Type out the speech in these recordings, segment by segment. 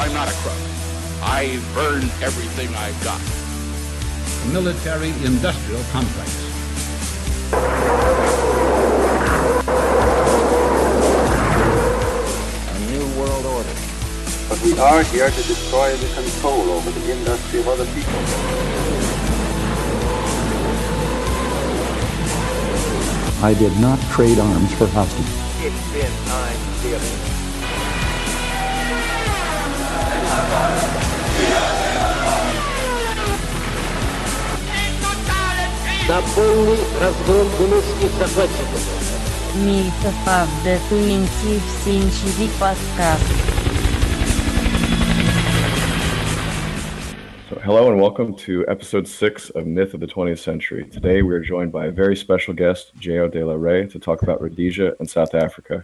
I'm not a crook. I've earned everything I've got. Military-industrial complex. A new world order. But we are here to destroy the control over the industry of other people. I did not trade arms for hostages. It's been time, dearly. На полный разгром гнусных захватчиков. Myth of the 20th-Century podcast. So, hello and welcome to episode 6 of Myth of the 20th Century. Today we are joined by a very special guest, Jayoh de la Rey, to talk about Rhodesia and South Africa.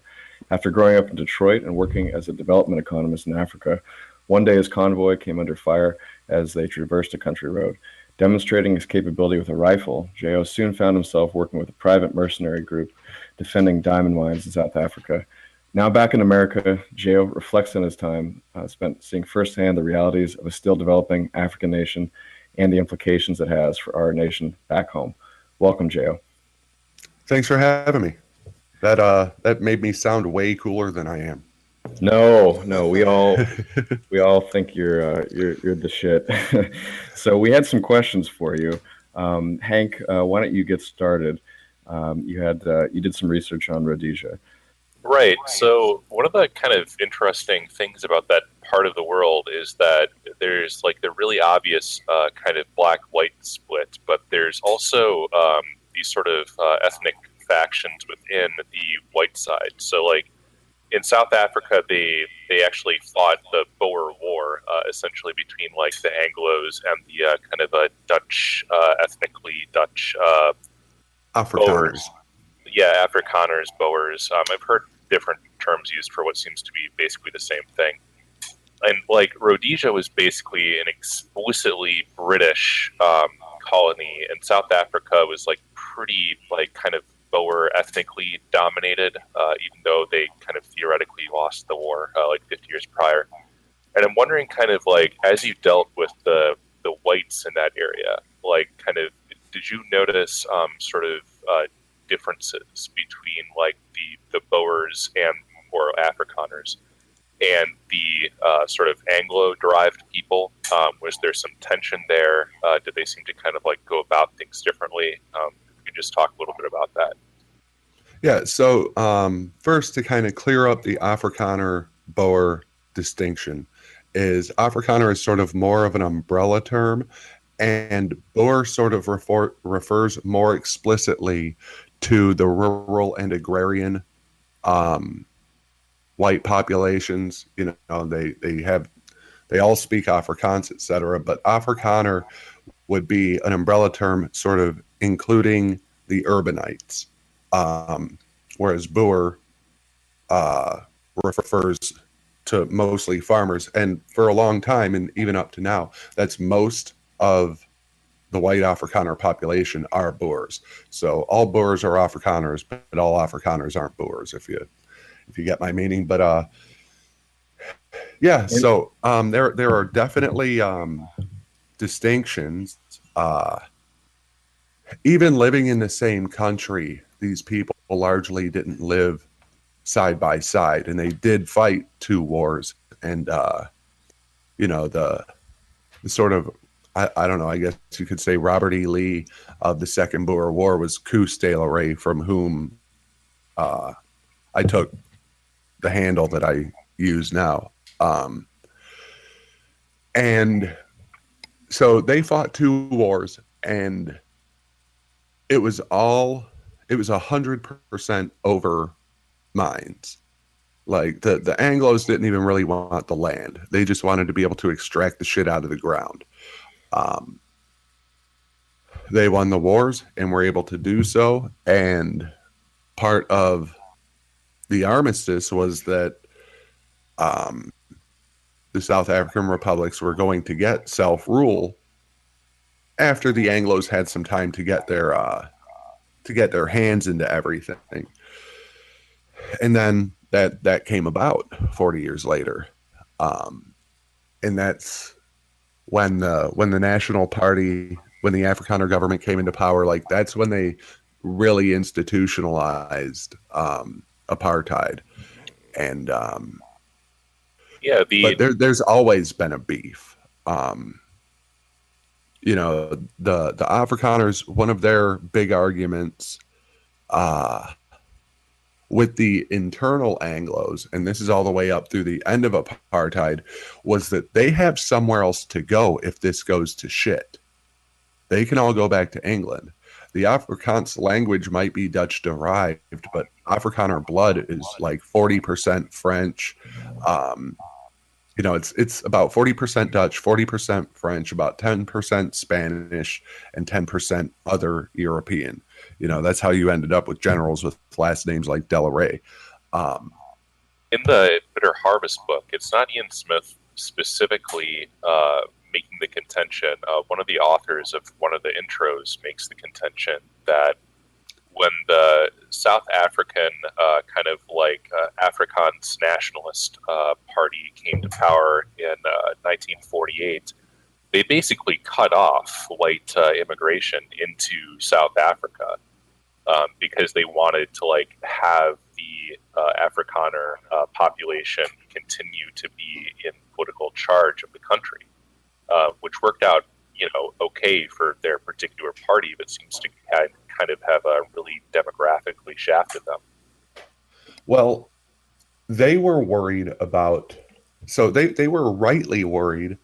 After growing up in Detroit and working as a development economist in Africa, one day his convoy came under fire as they traversed a country road. Demonstrating his capability with a rifle, Jayoh soon found himself working with a private mercenary group defending diamond mines in South Africa. Now back in America, Jayoh reflects on his time spent seeing firsthand the realities of a still developing African nation and the implications it has for our nation back home. Welcome, Jayoh. Thanks for having me. That made me sound way cooler than I am. No, we all think you're the shit. So we had some questions for you, Hank. Why don't you get started? You did some research on Rhodesia. Right. So one of the kind of interesting things about that part of the world is that there's like the really obvious kind of black-white split, but there's also these sort of ethnic factions within the white side. So like in South Africa, they actually fought the Boer War, essentially between like the Anglos and the kind of Dutch, ethnically Dutch Afrikaners. Boers. Yeah, Afrikaners, Boers. I've heard different terms used for what seems to be basically the same thing. And like Rhodesia was basically an explicitly British colony, and South Africa was like pretty like kind of Boer ethnically dominated, even though they kind of theoretically lost the war like 50 years prior. And I'm wondering kind of like, as you dealt with the whites in that area, like kind of, did you notice sort of differences between like the Boers or Afrikaners and the sort of Anglo-derived people? Was there some tension there? Did they seem to kind of like go about things differently? Just talk a little bit about that. Yeah, so first to kind of clear up the Afrikaner-Boer distinction is Afrikaner is sort of more of an umbrella term, and Boer sort of refers more explicitly to the rural and agrarian white populations. You know, they all speak Afrikaans, etc. But Afrikaner would be an umbrella term sort of including the urbanites, whereas Boer refers to mostly farmers. And for a long time, and even up to now, that's most of the white Afrikaner population are Boers. So all Boers are Afrikaners, but all Afrikaners aren't Boers, if you get my meaning. But yeah, so there are definitely distinctions. Even living in the same country, these people largely didn't live side by side, and they did fight two wars. And you know, the sort of, I don't know, I guess you could say Robert E. Lee of the Second Boer War was Koos de la Rey, from whom I took the handle that I use now. And so they fought two wars, and it was 100% over mines. Like the Anglos didn't even really want the land. They just wanted to be able to extract the shit out of the ground. They won the wars and were able to do so. And part of the armistice was that the South African republics were going to get self-rule after the Anglos had some time to get their hands into everything. And then that came about 40 years later. and that's when the National Party, when the Afrikaner government came into power, like that's when they really institutionalized apartheid. And but there's always been a beef. You know, the Afrikaners, one of their big arguments with the internal Anglos, and this is all the way up through the end of apartheid, was that they have somewhere else to go if this goes to shit. They can all go back to England. The Afrikaans language might be Dutch derived, but Afrikaner blood is like 40% French. You know, it's about 40% Dutch, 40% French, about 10% Spanish, and 10% other European. You know, that's how you ended up with generals with last names like De La Rey. In the Bitter Harvest book, it's not Ian Smith specifically making the contention. One of the authors of one of the intros makes the contention that when the South African kind of like Afrikaans nationalist party came to power in 1948, they basically cut off white immigration into South Africa because they wanted to like have the Afrikaner population continue to be in political charge of the country, which worked out, you know, okay for their particular party, but seems to kind of have really demographically shafted them. Well, they were worried about, so they were rightly worried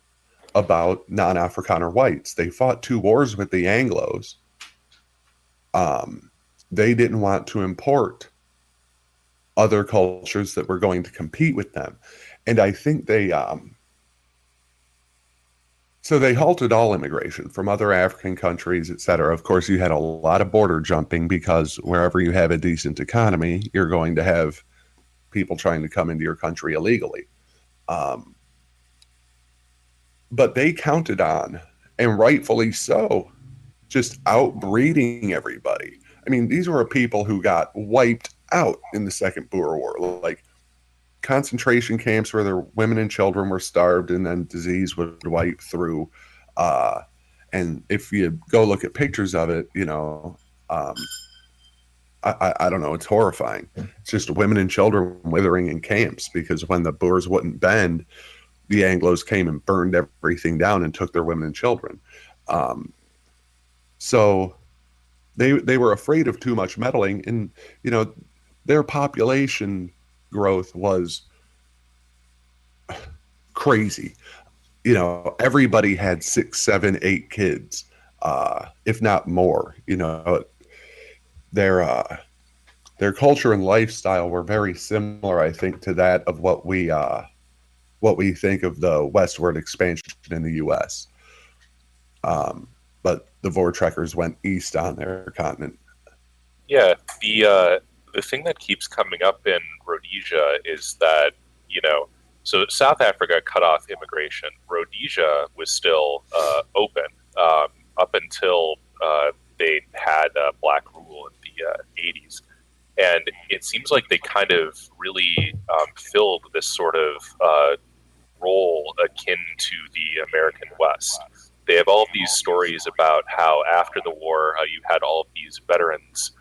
about non-Afrikaner whites. They fought 2 wars with the Anglos. They didn't want to import other cultures that were going to compete with them. And I think they so they halted all immigration from other African countries, etc. Of course, you had a lot of border jumping because wherever you have a decent economy, you're going to have people trying to come into your country illegally. But they counted on, and rightfully so, just outbreeding everybody. I mean, these were people who got wiped out in the Second Boer War. Like, concentration camps where their women and children were starved and then disease would wipe through. And if you go look at pictures of it, you know, I don't know, it's horrifying. It's just women and children withering in camps because when the Boers wouldn't bend, the Anglos came and burned everything down and took their women and children. So they were afraid of too much meddling, and, you know, their population growth was crazy. You know, everybody had 6, 7, 8 kids, if not more. You know, their culture and lifestyle were very similar, I think, to that of what we think of the westward expansion in the U.S. But the Voortrekkers went east on their continent. Yeah, the thing that keeps coming up in Rhodesia is that, you know, so South Africa cut off immigration. Rhodesia was still open up until they had black rule in the 80s. And it seems like they kind of really filled this sort of role akin to the American West. They have all of these stories about how after the war, you had all of these veterans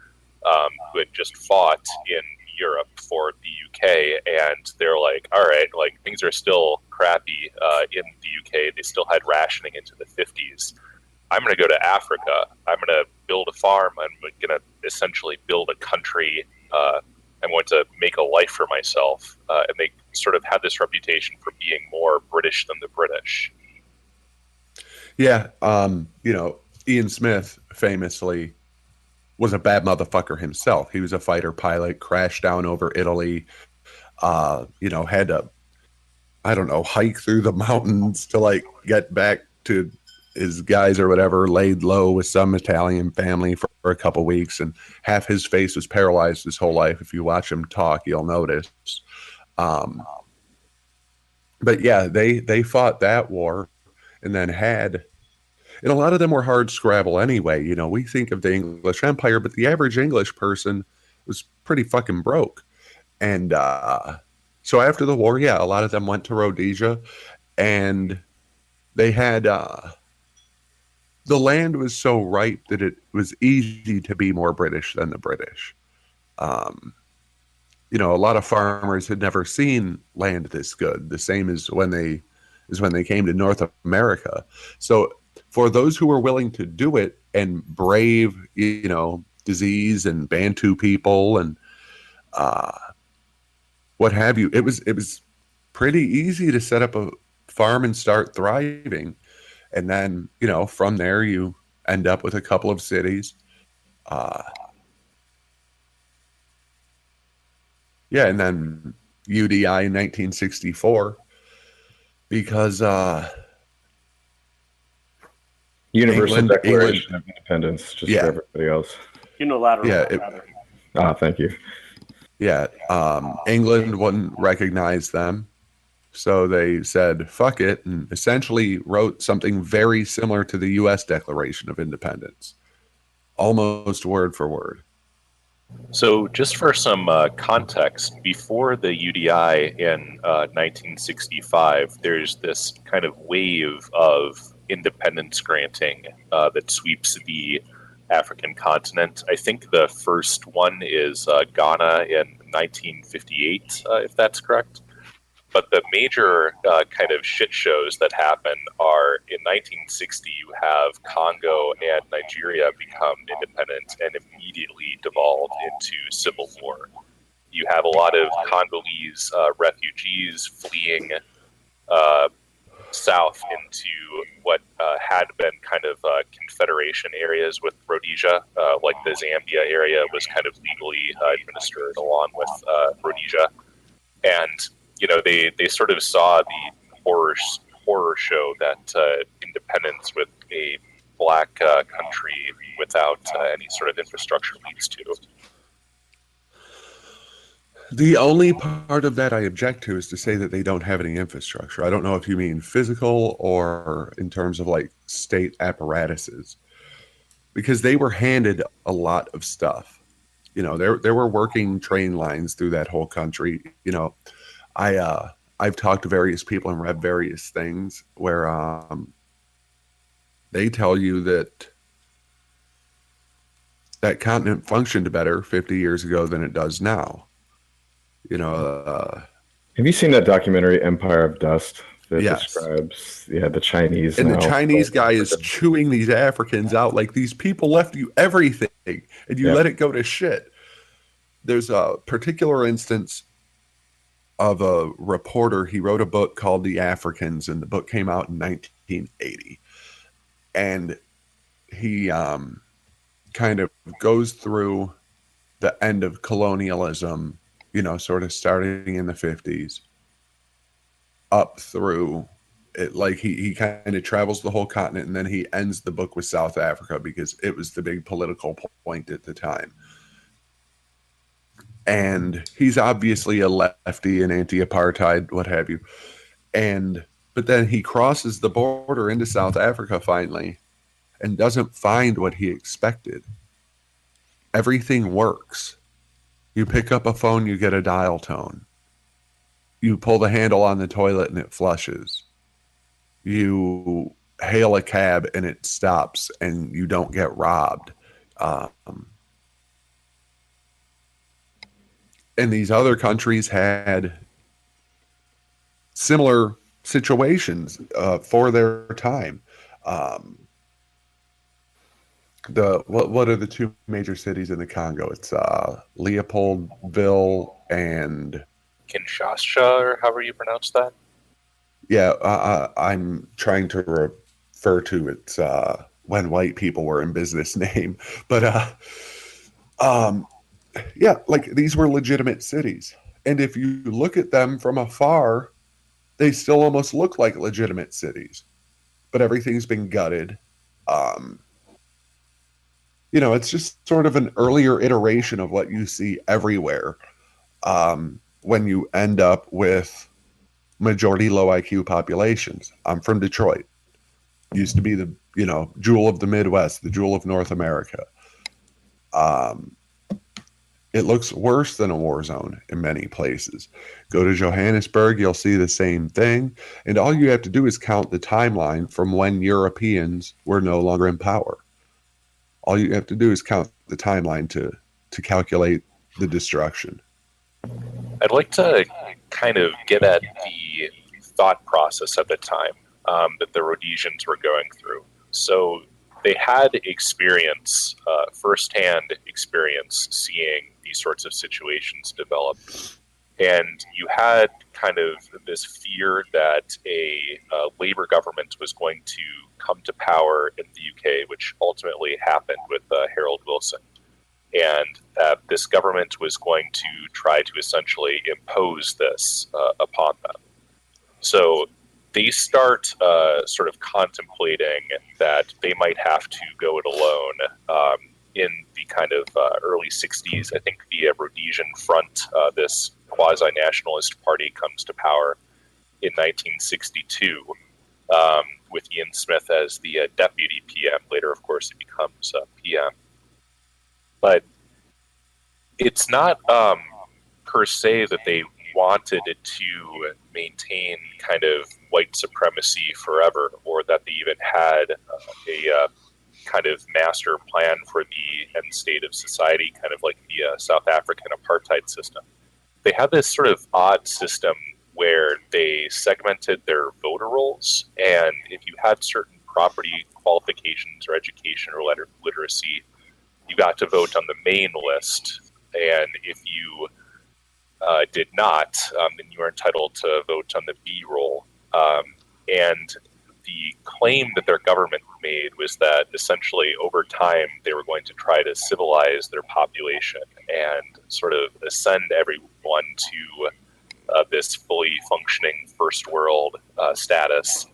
who had just fought in Europe for the UK, and they're like, all right, like things are still crappy in the UK. They still had rationing into the 50s. I'm going to go to Africa. I'm going to build a farm. I'm going to essentially build a country. I'm going to make a life for myself. And they sort of had this reputation for being more British than the British. Yeah. You know, Ian Smith famously was a bad motherfucker himself. He was a fighter pilot, crashed down over Italy, you know, had to, I don't know, hike through the mountains to like get back to his guys or whatever, laid low with some Italian family for a couple weeks, and half his face was paralyzed his whole life. If you watch him talk, you'll notice. But yeah, they fought that war and then had, and a lot of them were hard scrabble anyway. You know, we think of the English Empire, but the average English person was pretty fucking broke. And so after the war, yeah, a lot of them went to Rhodesia. and they had the land was so ripe that it was easy to be more British than the British. You know, a lot of farmers had never seen land this good. The same as when they came to North America. So for those who were willing to do it and brave, you know, disease and Bantu people and what have you, it was pretty easy to set up a farm and start thriving. And then, you know, from there you end up with a couple of cities. Yeah, and then UDI in 1964 because Universal England- Declaration of Independence, just Yeah. for everybody else. Unilateral. Yeah, Thank you. yeah. England wouldn't recognize them, so they said "fuck it" and essentially wrote something very similar to the U.S. Declaration of Independence, almost word for word. So, just for some context, before the UDI in 1965, there's this kind of wave of independence granting that sweeps the African continent. I think the first one is Ghana in 1958, if that's correct. But the major kind of shit shows that happen are in 1960, you have Congo and Nigeria become independent and immediately devolve into civil war. You have a lot of Congolese refugees fleeing south into what had been kind of confederation areas with Rhodesia, like the Zambia area was kind of legally administered along with Rhodesia. And you know, they sort of saw the horror show that independence with a black country without any sort of infrastructure leads to. The only part of that I object to is to say that they don't have any infrastructure. I don't know if you mean physical or in terms of like state apparatuses, because they were handed a lot of stuff. You know, there were working train lines through that whole country. You know, I've talked to various people and read various things where they tell you that that continent functioned better 50 years ago than it does now. You know, have you seen that documentary Empire of Dust that Yes. describes the Chinese and now, the Chinese guy is chewing these Africans out like these people left you everything and you Yep. let it go to shit. There's a particular instance of a reporter. He wrote a book called The Africans, and the book came out in 1980. And he kind of goes through the end of colonialism, you know, sort of starting in the 50s up through it. Like he kind of travels the whole continent, and then he ends the book with South Africa because it was the big political point at the time. And he's obviously a lefty and anti-apartheid, what have you. But then he crosses the border into South Africa finally and doesn't find what he expected. Everything works. You pick up a phone, you get a dial tone. You pull the handle on the toilet and it flushes. You hail a cab and it stops and you don't get robbed. And these other countries had similar situations for their time. What are the two major cities in the Congo? It's Leopoldville and Kinshasa, or however you pronounce that. Yeah, I'm trying to refer to it when white people were in business name, but yeah, like these were legitimate cities, and if you look at them from afar, they still almost look like legitimate cities, but everything's been gutted. You know, it's just sort of an earlier iteration of what you see everywhere when you end up with majority low IQ populations. I'm from Detroit. Used to be the, you know, jewel of the Midwest, the jewel of North America. it looks worse than a war zone in many places. Go to Johannesburg, you'll see the same thing. And all you have to do is count the timeline from when Europeans were no longer in power. All you have to do is count the timeline to calculate the destruction. I'd like to kind of get at the thought process at the time that the Rhodesians were going through. So they had experience, firsthand experience, seeing these sorts of situations develop. And you had kind of this fear that a Labour government was going to come to power in the UK, which ultimately happened with Harold Wilson. And that this government was going to try to essentially impose this upon them. So they start sort of contemplating that they might have to go it alone in the kind of early 60s. I think the Rhodesian Front, this quasi-nationalist party, comes to power in 1962 with Ian Smith as the deputy PM. Later, of course, he becomes PM. But it's not per se that they wanted to maintain kind of white supremacy forever, or that they even had a kind of master plan for the end state of society, kind of like the South African apartheid system. They had this sort of odd system where they segmented their voter rolls, and if you had certain property qualifications or education or literacy, you got to vote on the main list, and if you did not, then you were entitled to vote on the B roll. And the claim that their government made was that essentially over time they were going to try to civilize their population and sort of ascend everyone to this fully functioning first world status.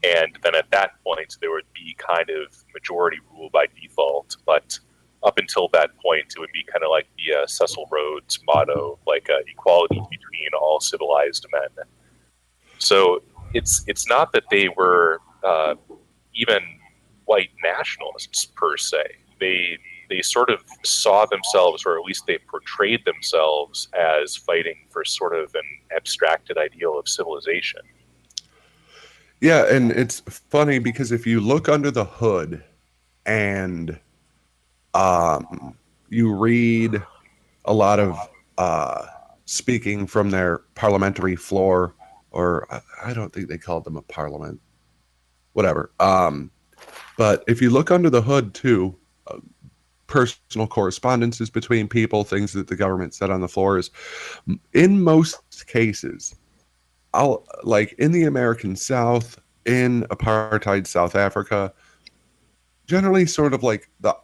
And then at that point there would be kind of majority rule by default, but up until that point, it would be kind of like the Cecil Rhodes motto, like equality between all civilized men. So it's not that they were even white nationalists per se. They sort of saw themselves, or at least they portrayed themselves as fighting for sort of an abstracted ideal of civilization. Yeah, and it's funny because if you look under the hood and you read a lot of speaking from their parliamentary floor, or I don't think they called them a parliament, whatever. But if you look under the hood too, personal correspondences between people, things that the government said on the floors, in most cases, like in the American South, in apartheid South Africa, generally sort of like the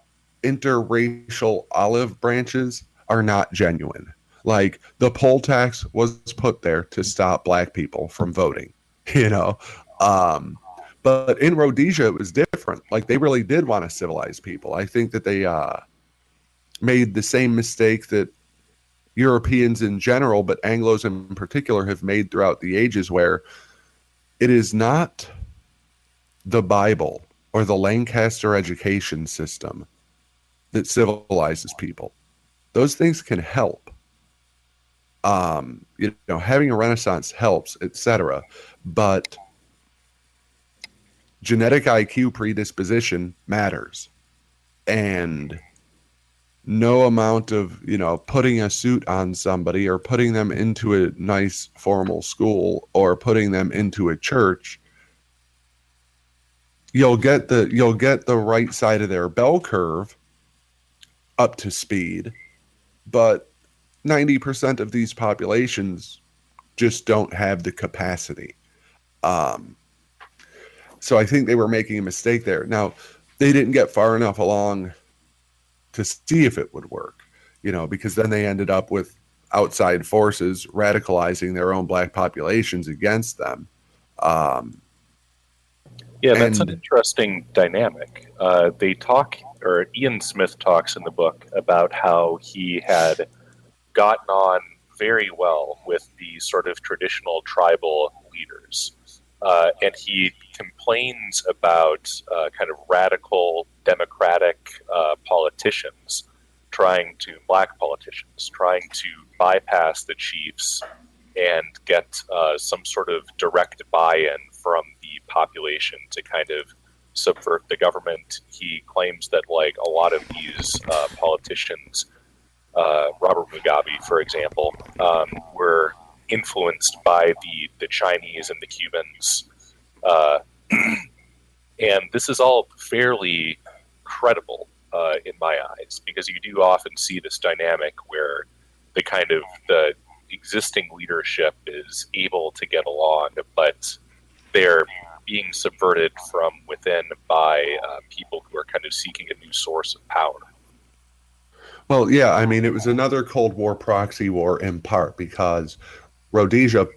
interracial olive branches are not genuine. Like the poll tax was put there to stop black people from voting, you know. But in Rhodesia, it was different. Like they really did want to civilize people. I think that they made the same mistake that Europeans in general, but Anglos in particular, have made throughout the ages, where it is not the Bible or the Lancaster education system that civilizes people. Those things can help. Having a Renaissance helps, etc. But genetic IQ predisposition matters. And no amount of, putting a suit on somebody or putting them into a nice formal school or putting them into a church, you'll get the right side of their bell curve up to speed, but 90% of these populations just don't have the capacity. So I think they were making a mistake there. Now, they didn't get far enough along to see if it would work, because then they ended up with outside forces radicalizing their own black populations against them. That's an interesting dynamic. Ian Smith talks in the book about how he had gotten on very well with the sort of traditional tribal leaders. And he complains about kind of radical democratic politicians black politicians, trying to bypass the chiefs and get some sort of direct buy-in from the population to kind of subvert the government. He claims that like a lot of these politicians, Robert Mugabe, for example, were influenced by the Chinese and the Cubans. And this is all fairly credible in my eyes, because you do often see this dynamic where the existing leadership is able to get along, but they're being subverted from within by people who are kind of seeking a new source of power. Well, yeah, I mean, it was another Cold War proxy war in part because Rhodesia,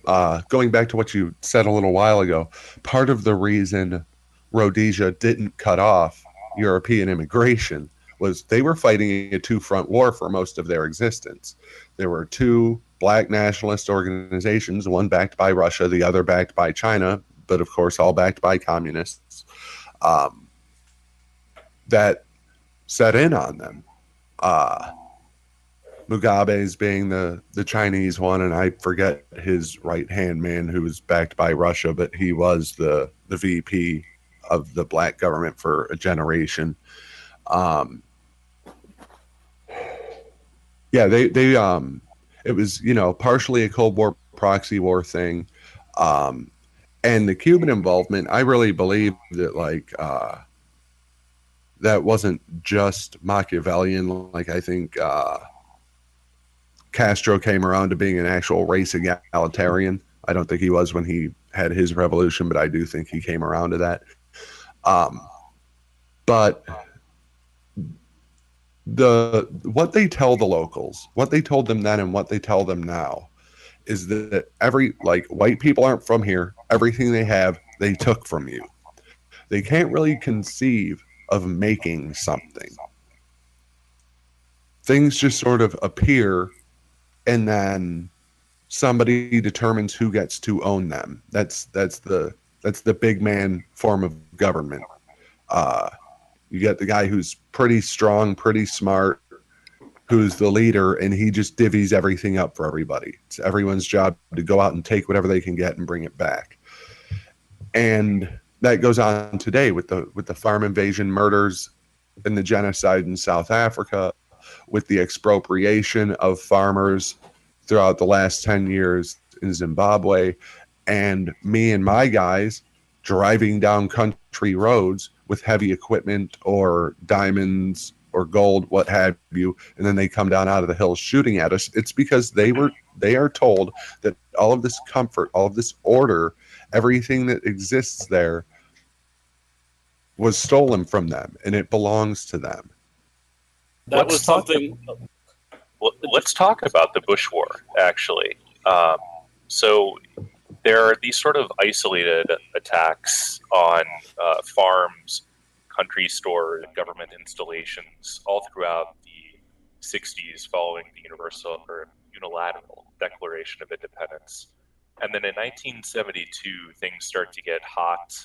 going back to what you said a little while ago, part of the reason Rhodesia didn't cut off European immigration was they were fighting a two-front war for most of their existence. There were two black nationalist organizations, one backed by Russia, the other backed by China, but of course all backed by communists, that set in on them. Mugabe's being the Chinese one, and I forget his right-hand man who was backed by Russia, but he was the VP of the black government for a generation. Yeah, they it was, partially a Cold War proxy war thing. And the Cuban involvement, I really believe that that wasn't just Machiavellian. Like, I think Castro came around to being an actual race egalitarian. I don't think he was when he had his revolution, but I do think he came around to that. But what they tell the locals, what they told them then and what they tell them now, is that white people aren't from here. Everything they have, they took from you. They can't really conceive of making something. Things just sort of appear, and then somebody determines who gets to own them. That's the big man form of government. You get the guy who's pretty strong, pretty smart, who's the leader, and he just divvies everything up for everybody. It's everyone's job to go out and take whatever they can get and bring it back. And that goes on today with the farm invasion murders and the genocide in South Africa, with the expropriation of farmers throughout the last 10 years in Zimbabwe, and me and my guys driving down country roads with heavy equipment or diamonds or gold, what have you, and then they come down out of the hills shooting at us. It's because they are told that all of this comfort, all of this order, everything that exists there was stolen from them, and it belongs to them. Let's talk about the Bush War, actually. So there are these sort of isolated attacks on farms, country stores, government installations all throughout the 60s following the unilateral Declaration of Independence. And then in 1972, things start to get hot.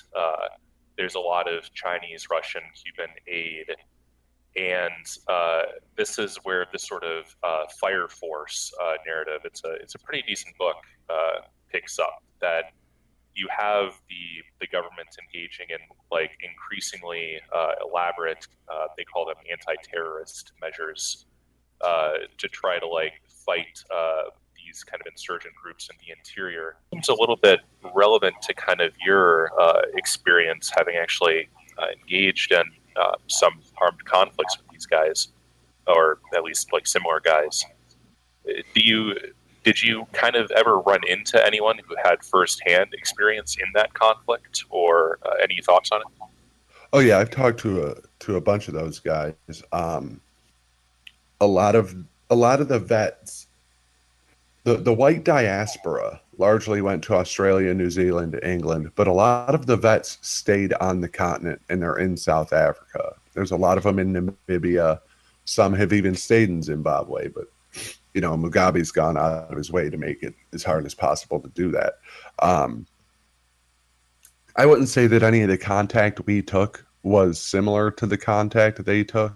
There's a lot of Chinese, Russian, Cuban aid. And this is where this sort of Fire Force narrative, it's a pretty decent book, picks up, that you have the government engaging in increasingly elaborate, they call them anti-terrorist measures, to try to fight these kind of insurgent groups in the interior. It's a little bit relevant to kind of your experience having actually engaged in some armed conflicts with these guys, or at least similar guys. Did you kind of ever run into anyone who had firsthand experience in that conflict, or any thoughts on it? Oh yeah, I've talked to a bunch of those guys. A lot of the vets, the white diaspora largely went to Australia, New Zealand, England, but a lot of the vets stayed on the continent, and they're in South Africa. There's a lot of them in Namibia. Some have even stayed in Zimbabwe, but Mugabe's gone out of his way to make it as hard as possible to do that. I wouldn't say that any of the contact we took was similar to the contact they took,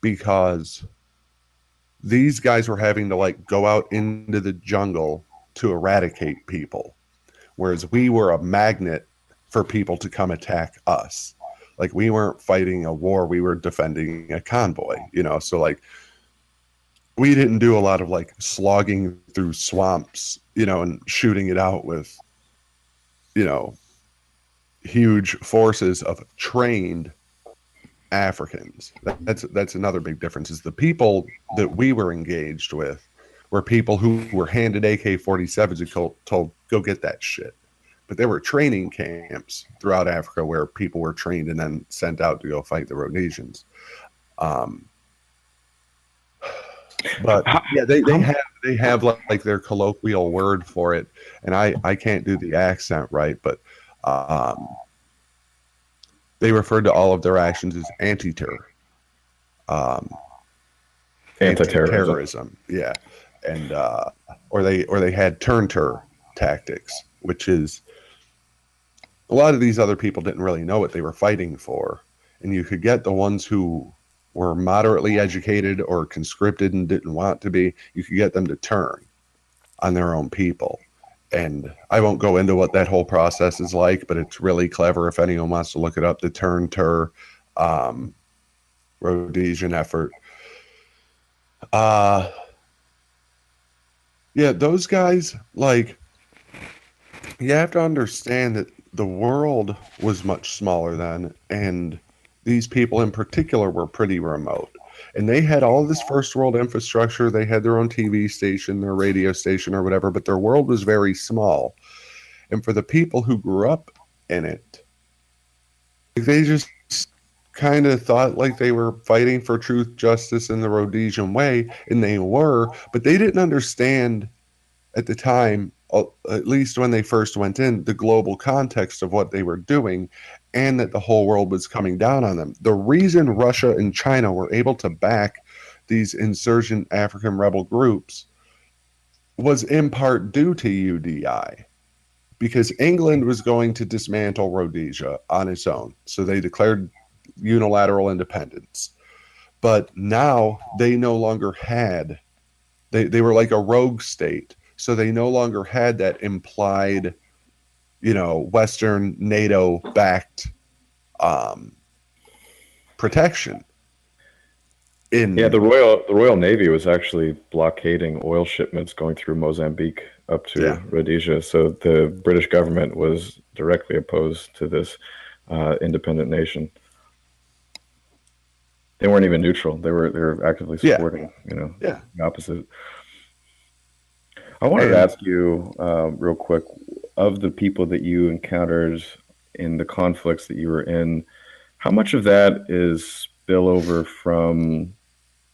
because these guys were having to like go out into the jungle to eradicate people, whereas we were a magnet for people to come attack us. Like we weren't fighting a war, we were defending a convoy, you know. So like we didn't do a lot of like slogging through swamps, you know, and shooting it out with, you know, huge forces of trained Africans. That's another big difference, is the people that we were engaged with were people who were handed AK-47s and told, go get that shit. But there were training camps throughout Africa where people were trained and then sent out to go fight the Rhodesians. But yeah, they have like their colloquial word for it, and I can't do the accent right, but they referred to all of their actions as anti-terrorism. Yeah, and or they had turn-tur tactics, which is a lot of these other people didn't really know what they were fighting for, and you could get the ones who were moderately educated or conscripted and didn't want to be. You could get them to turn on their own people. And I won't go into what that whole process is like, but it's really clever if anyone wants to look it up. The turn-tur Rhodesian effort. Yeah, those guys, like, you have to understand that the world was much smaller then, and these people in particular were pretty remote. And they had all this first world infrastructure. They had their own TV station, their radio station or whatever, but their world was very small. And for the people who grew up in it, they just kind of thought like they were fighting for truth, justice, and the Rhodesian way, and they were, but they didn't understand at the time, at least when they first went in, the global context of what they were doing, and that the whole world was coming down on them. The reason Russia and China were able to back these insurgent African rebel groups was in part due to UDI, because England was going to dismantle Rhodesia on its own. So they declared unilateral independence. But now they no longer had, they were like a rogue state. So they no longer had that implied, you know, Western NATO-backed protection. The Royal Navy was actually blockading oil shipments going through Mozambique up to Rhodesia. So the British government was directly opposed to this independent nation. They weren't even neutral. They were actively supporting, the opposite. I wanted to ask you real quick, of the people that you encountered in the conflicts that you were in, how much of that is spillover from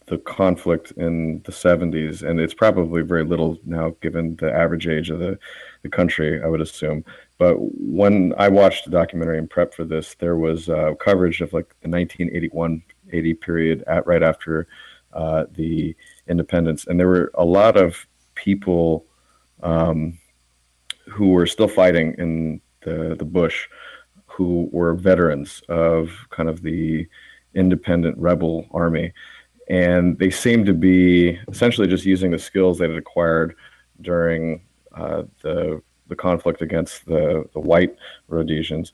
the conflict in the 70s? And it's probably very little now, given the average age of the country, I would assume. But when I watched the documentary and prep for this, there was coverage of like the 1981-80 period right after the independence. And there were a lot of people who were still fighting in the bush, who were veterans of kind of the independent rebel army. And they seemed to be essentially just using the skills they had acquired during the conflict against the white Rhodesians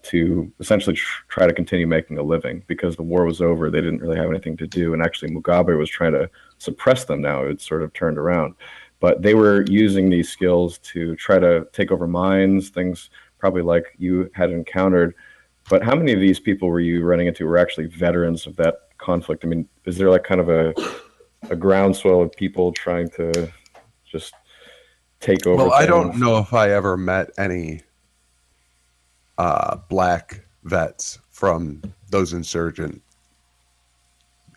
to essentially try to continue making a living, because the war was over. They didn't really have anything to do. And actually Mugabe was trying to suppress them now. It's sort of turned around. But they were using these skills to try to take over mines, things probably like you had encountered. But how many of these people were you running into were actually veterans of that conflict? I mean, is there like kind of a groundswell of people trying to just take over? Well, I don't know if I ever met any black vets from those insurgent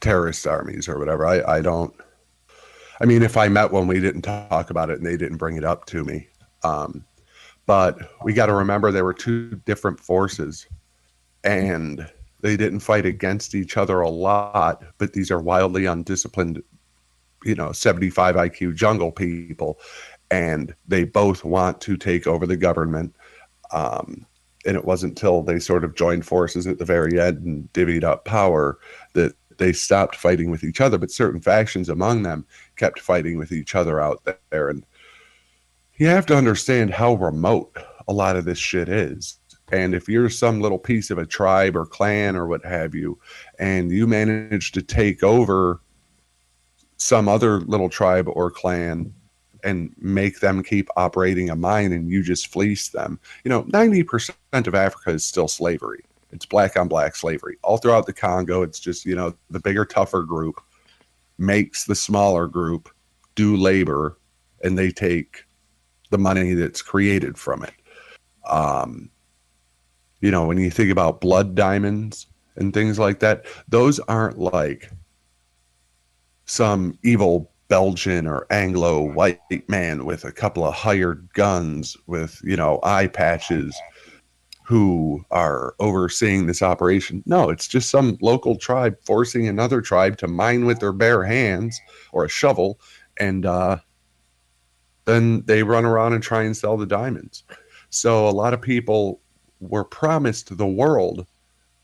terrorist armies or whatever. I don't. I mean, if I met one, we didn't talk about it and they didn't bring it up to me. But we got to remember there were two different forces, and they didn't fight against each other a lot, but these are wildly undisciplined, 75 IQ jungle people, and they both want to take over the government. And it wasn't until they sort of joined forces at the very end and divvied up power that they stopped fighting with each other, but certain factions among them kept fighting with each other out there. And you have to understand how remote a lot of this shit is. And if you're some little piece of a tribe or clan or what have you, and you manage to take over some other little tribe or clan and make them keep operating a mine and you just fleece them, 90% of Africa is still slavery. It's black on black slavery. All throughout the Congo, it's just, the bigger, tougher group makes the smaller group do labor and they take the money that's created from it. When you think about blood diamonds and things like that, those aren't like some evil Belgian or Anglo white man with a couple of hired guns with, eye patches who are overseeing this operation. No, it's just some local tribe forcing another tribe to mine with their bare hands or a shovel, and then they run around and try and sell the diamonds. So a lot of people were promised the world.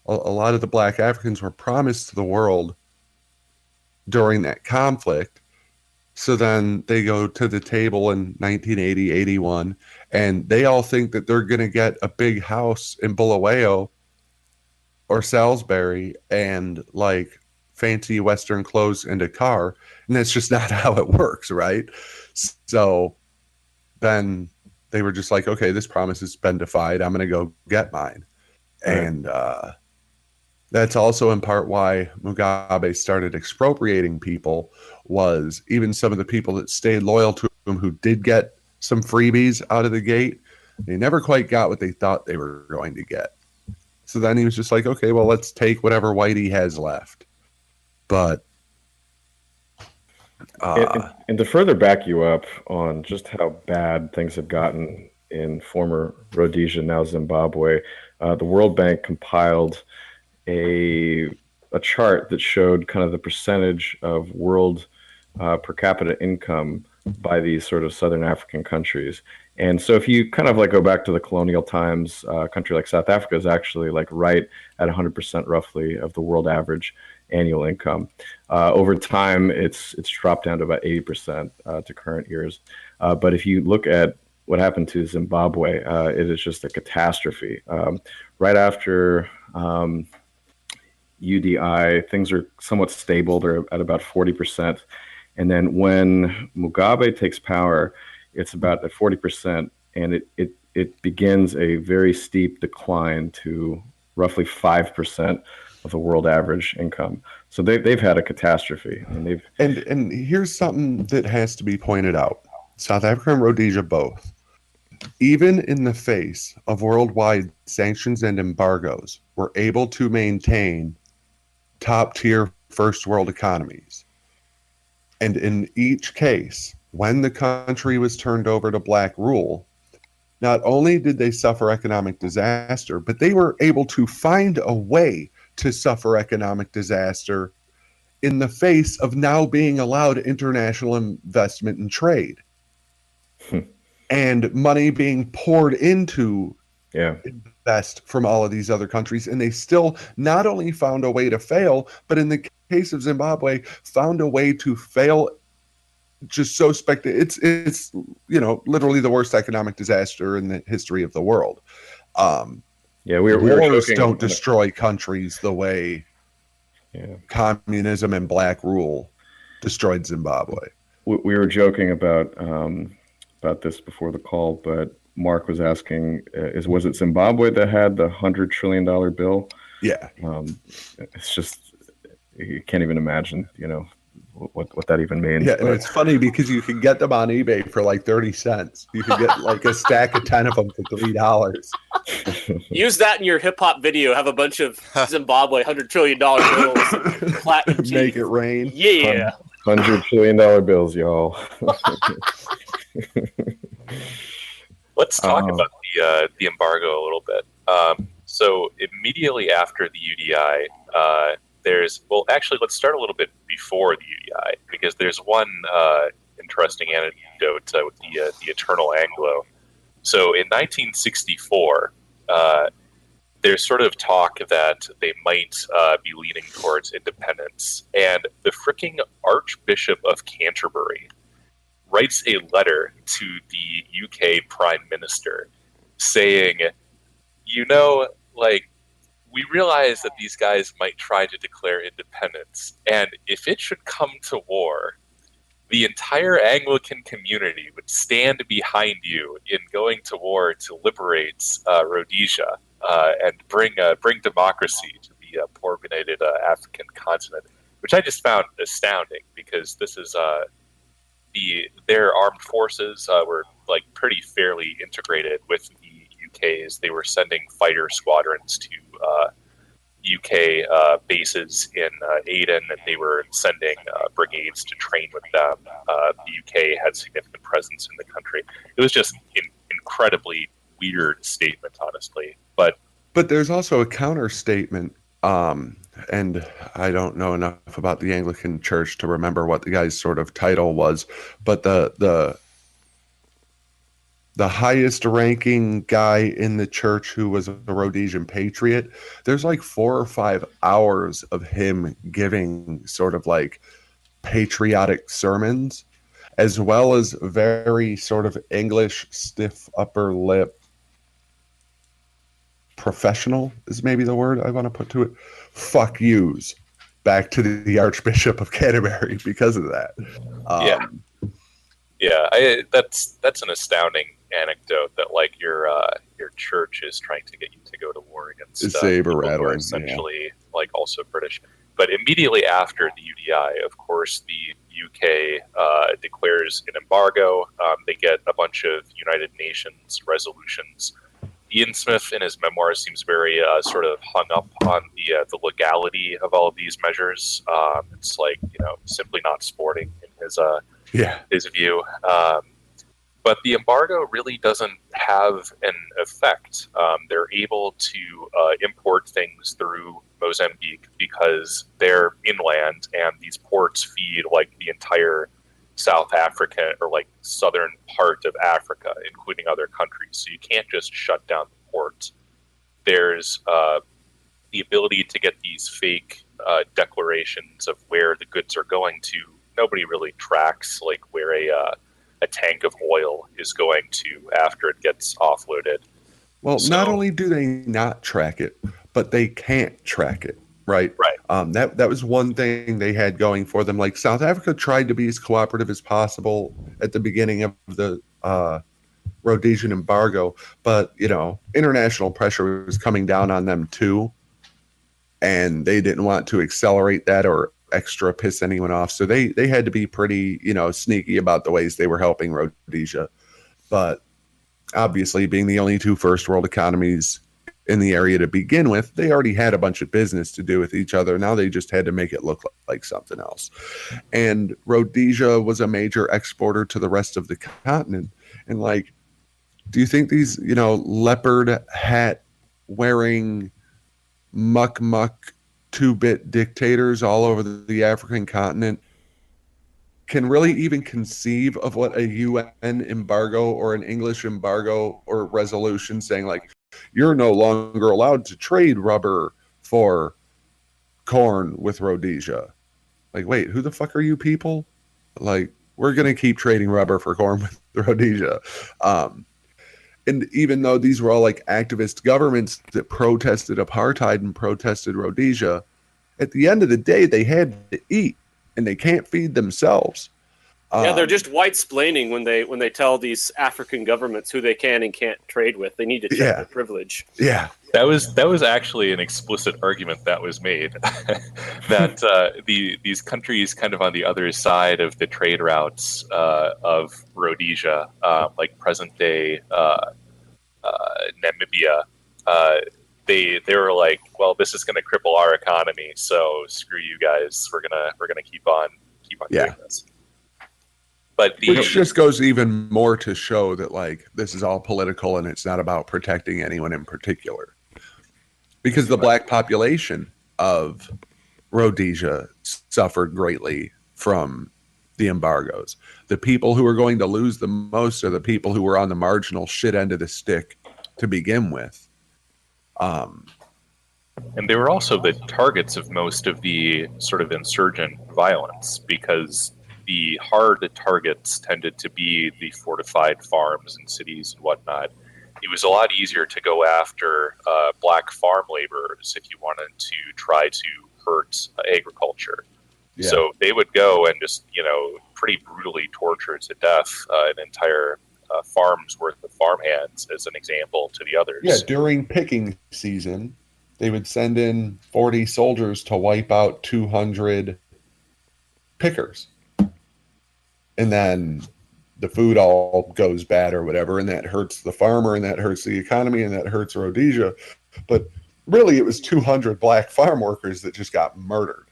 A lot of the black Africans were promised the world during that conflict. So then they go to the table in 1980, 81, and they all think that they're going to get a big house in Bulawayo or Salisbury and like fancy Western clothes and a car. And that's just not how it works, right? So then they were just like, okay, this promise has been defied. I'm going to go get mine. Right. And that's also in part why Mugabe started expropriating people, was even some of the people that stayed loyal to him who did get some freebies out of the gate, they never quite got what they thought they were going to get. So then he was just like, okay, well, let's take whatever Whitey has left. But and to further back you up on just how bad things have gotten in former Rhodesia, now Zimbabwe, the World Bank compiled a chart that showed kind of the percentage of world per capita income by these sort of Southern African countries. And so if you kind of like go back to the colonial times, a country like South Africa is actually like right at 100% roughly of the world average annual income. Over time, it's dropped down to about 80% to current years. But if you look at what happened to Zimbabwe, it is just a catastrophe. Right after UDI, things are somewhat stable. They're at about 40%. And then when Mugabe takes power, it's about at 40%, and it begins a very steep decline to roughly 5% of the world average income. So they've had a catastrophe. And here's something that has to be pointed out. South Africa and Rhodesia both, even in the face of worldwide sanctions and embargoes, were able to maintain top-tier first world economies. And in each case, when the country was turned over to black rule, not only did they suffer economic disaster, but they were able to find a way to suffer economic disaster in the face of now being allowed international investment and trade. And money being poured into invest from all of these other countries. And they still not only found a way to fail, but in the case of Zimbabwe, found a way to fail just so it's literally the worst economic disaster in the history of the world. Wars don't destroy countries the way communism and black rule destroyed Zimbabwe. We were joking about this before the call, but Mark was asking, was it Zimbabwe that had the $100 trillion bill? Yeah. It's just, you can't even imagine, what that even means. Yeah, and it's funny because you can get them on eBay for like 30 cents. You can get like a stack of 10 of them for $3. Use that in your hip-hop video. Have a bunch of Zimbabwe $100 trillion bills. Platinum Make it rain. Yeah. $100 trillion bills, y'all. Let's talk about the embargo a little bit. So immediately after the UDI, let's start a little bit before the UDI, because there's one interesting anecdote with the Eternal Anglo. So in 1964, there's sort of talk that they might be leaning towards independence. And the freaking Archbishop of Canterbury writes a letter to the UK Prime Minister saying, like, we realize that these guys might try to declare independence, and if it should come to war, the entire Anglican community would stand behind you in going to war to liberate Rhodesia and bring democracy to the poor benighted African continent, which I just found astounding, because this is their armed forces were like pretty fairly integrated with the UK's. They were sending fighter squadrons to UK bases in Aden, and they were sending brigades to train with them. The UK had significant presence in the country. It was just an incredibly weird statement, honestly. But there's also a counter statement, and I don't know enough about the Anglican Church to remember what the guy's sort of title was, but the highest ranking guy in the church who was a Rhodesian patriot, there's like 4 or 5 hours of him giving sort of like patriotic sermons, as well as very sort of English, stiff upper lip, professional is maybe the word I want to put to it, fuck yous back to the Archbishop of Canterbury because of that. That's an astounding anecdote that like your church is trying to get you to go to war against saber people who are rattling, essentially like also British. But immediately after the UDI, of course, the UK declares an embargo. They get a bunch of United Nations resolutions. Ian Smith, in his memoirs, seems very sort of hung up on the legality of all of these measures. It's like, simply not sporting in his view. But the embargo really doesn't have an effect. They're able to import things through Mozambique because they're inland, and these ports feed like the entire South Africa or like southern part of Africa, including other countries. So you can't just shut down the ports. There's the ability to get these fake declarations of where the goods are going to. Nobody really tracks like where a tank of oil is going to after it gets offloaded. Well, not only do they not track it, but they can't track it. Right. That was one thing they had going for them. Like South Africa tried to be as cooperative as possible at the beginning of the Rhodesian embargo, but international pressure was coming down on them too, and they didn't want to accelerate that or extra piss anyone off. So they had to be pretty sneaky about the ways they were helping Rhodesia. But obviously, being the only 2 first world economies in the area to begin with, they already had a bunch of business to do with each other. Now they just had to make it look like something else. And Rhodesia was a major exporter to the rest of the continent. And like, do you think these, leopard hat wearing muck 2-bit dictators all over the African continent can really even conceive of what a UN embargo or an English embargo or resolution saying like, you're no longer allowed to trade rubber for corn with Rhodesia? Like, wait, who the fuck are you people? Like, we're going to keep trading rubber for corn with Rhodesia. And even though these were all like activist governments that protested apartheid and protested Rhodesia, at the end of the day, they had to eat, and they can't feed themselves. They're just white-splaining when they tell these African governments who they can and can't trade with. They need to check their privilege. Yeah, that was actually an explicit argument that was made that these countries kind of on the other side of the trade routes of Rhodesia, like present-day Namibia, they were like, well, this is going to cripple our economy, so screw you guys. We're gonna keep on doing this. But which just goes even more to show that like this is all political and it's not about protecting anyone in particular. Because the black population of Rhodesia suffered greatly from the embargoes. The people who are going to lose the most are the people who were on the marginal shit end of the stick to begin with. And they were also the targets of most of the sort of insurgent violence, because the hard targets tended to be the fortified farms and cities and whatnot. It was a lot easier to go after black farm laborers if you wanted to try to hurt agriculture. Yeah. So they would go and just, pretty brutally torture to death an entire farm's worth of farmhands, as an example, to the others. Yeah, during picking season, they would send in 40 soldiers to wipe out 200 pickers. And then the food all goes bad or whatever, and that hurts the farmer, and that hurts the economy, and that hurts Rhodesia. But really, it was 200 black farm workers that just got murdered,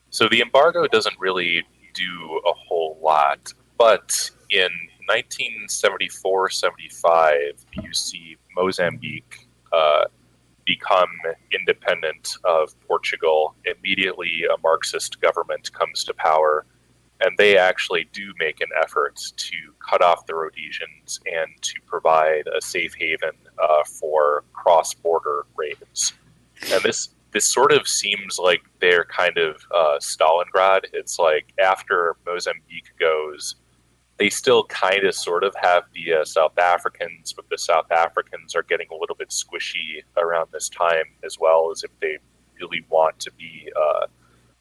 So the embargo doesn't really do a whole lot, but in 1974-75, you see Mozambique become independent of Portugal. Immediately, a Marxist government comes to power, and they actually do make an effort to cut off the Rhodesians and to provide a safe haven for cross-border raids. And this sort of seems like they're kind of Stalingrad. It's like after Mozambique goes, they still kind of sort of have the South Africans, but the South Africans are getting a little bit squishy around this time, as well, as if they really want to be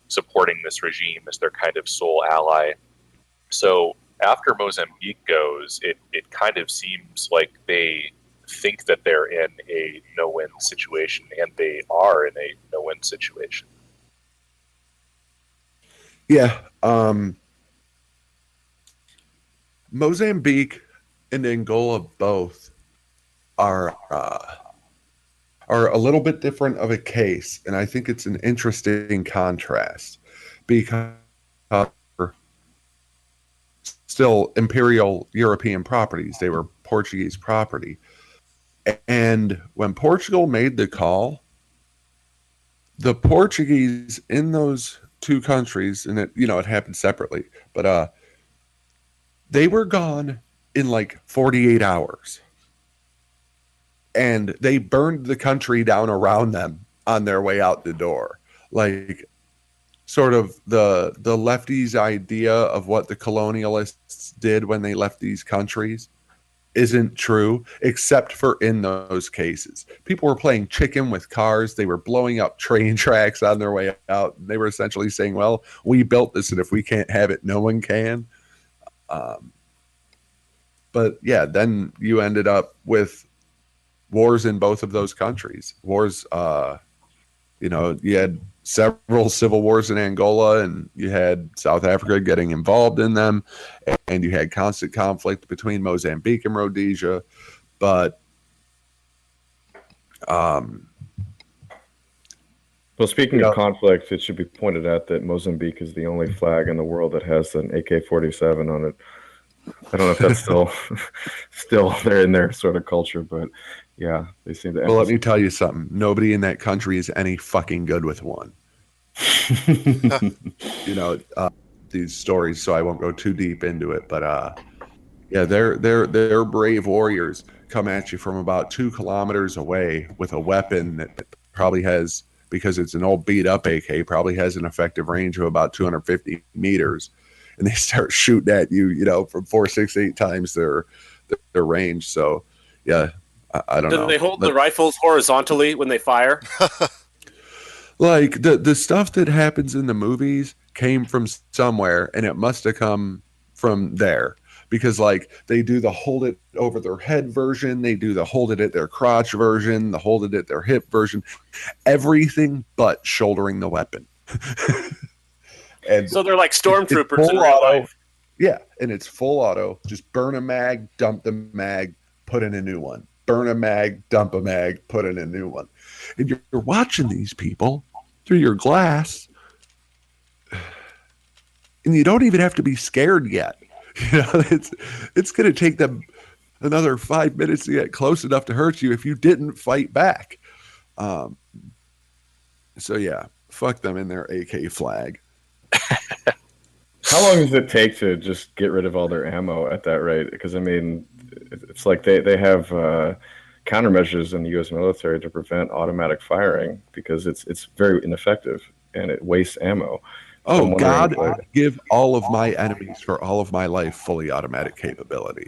supporting this regime as their kind of sole ally. So after Mozambique goes, it kind of seems like they think that they're in a no-win situation, and they are in a no-win situation. Yeah. Mozambique and Angola both are a little bit different of a case, and I think it's an interesting contrast because still imperial European properties. They were Portuguese property. And when Portugal made the call, the Portuguese in those two countries, and it happened separately, but they were gone in like 48 hours. And they burned the country down around them on their way out the door. Like, sort of the lefties' idea of what the colonialists did when they left these countries isn't true, except for in those cases. People were playing chicken with cars. They were blowing up train tracks on their way out. They were essentially saying, well, we built this, and if we can't have it, no one can. But yeah, then you ended up with wars in both of those countries. Wars, you had several civil wars in Angola, and you had South Africa getting involved in them, and you had constant conflict between Mozambique and Rhodesia. But well, speaking of conflict, it should be pointed out that Mozambique is the only flag in the world that has an AK-47 on it. I don't know if that's still there in their sort of culture, but yeah, they seem to. Well, let me tell you something. Nobody in that country is any fucking good with one. These stories, so I won't go too deep into it. But yeah, they're brave warriors come at you from about 2 kilometers away with a weapon that probably has, because it's an old beat up AK, probably has an effective range of about 250 meters. And they start shooting at you, from 4, 6, 8 times their range. So, yeah, I don't know. Do they hold the rifles horizontally when they fire? Like, the stuff that happens in the movies came from somewhere, and it must have come from there. Because, like, they do the hold it over their head version. They do the hold it at their crotch version, the hold it at their hip version. Everything but shouldering the weapon. And so they're like stormtroopers in real life. Yeah, and it's full auto. Just burn a mag, dump the mag, put in a new one. Burn a mag, dump a mag, put in a new one. And you're watching these people through your glass, and you don't even have to be scared yet. It's going to take them another 5 minutes to get close enough to hurt you if you didn't fight back. So yeah, fuck them in their AK flag. How long does it take to just get rid of all their ammo at that rate? Because I mean, it's like they have countermeasures in the U.S. military to prevent automatic firing because it's very ineffective and it wastes ammo. So Oh, I'm God, wondering, give all of my enemies for all of my life fully automatic capability.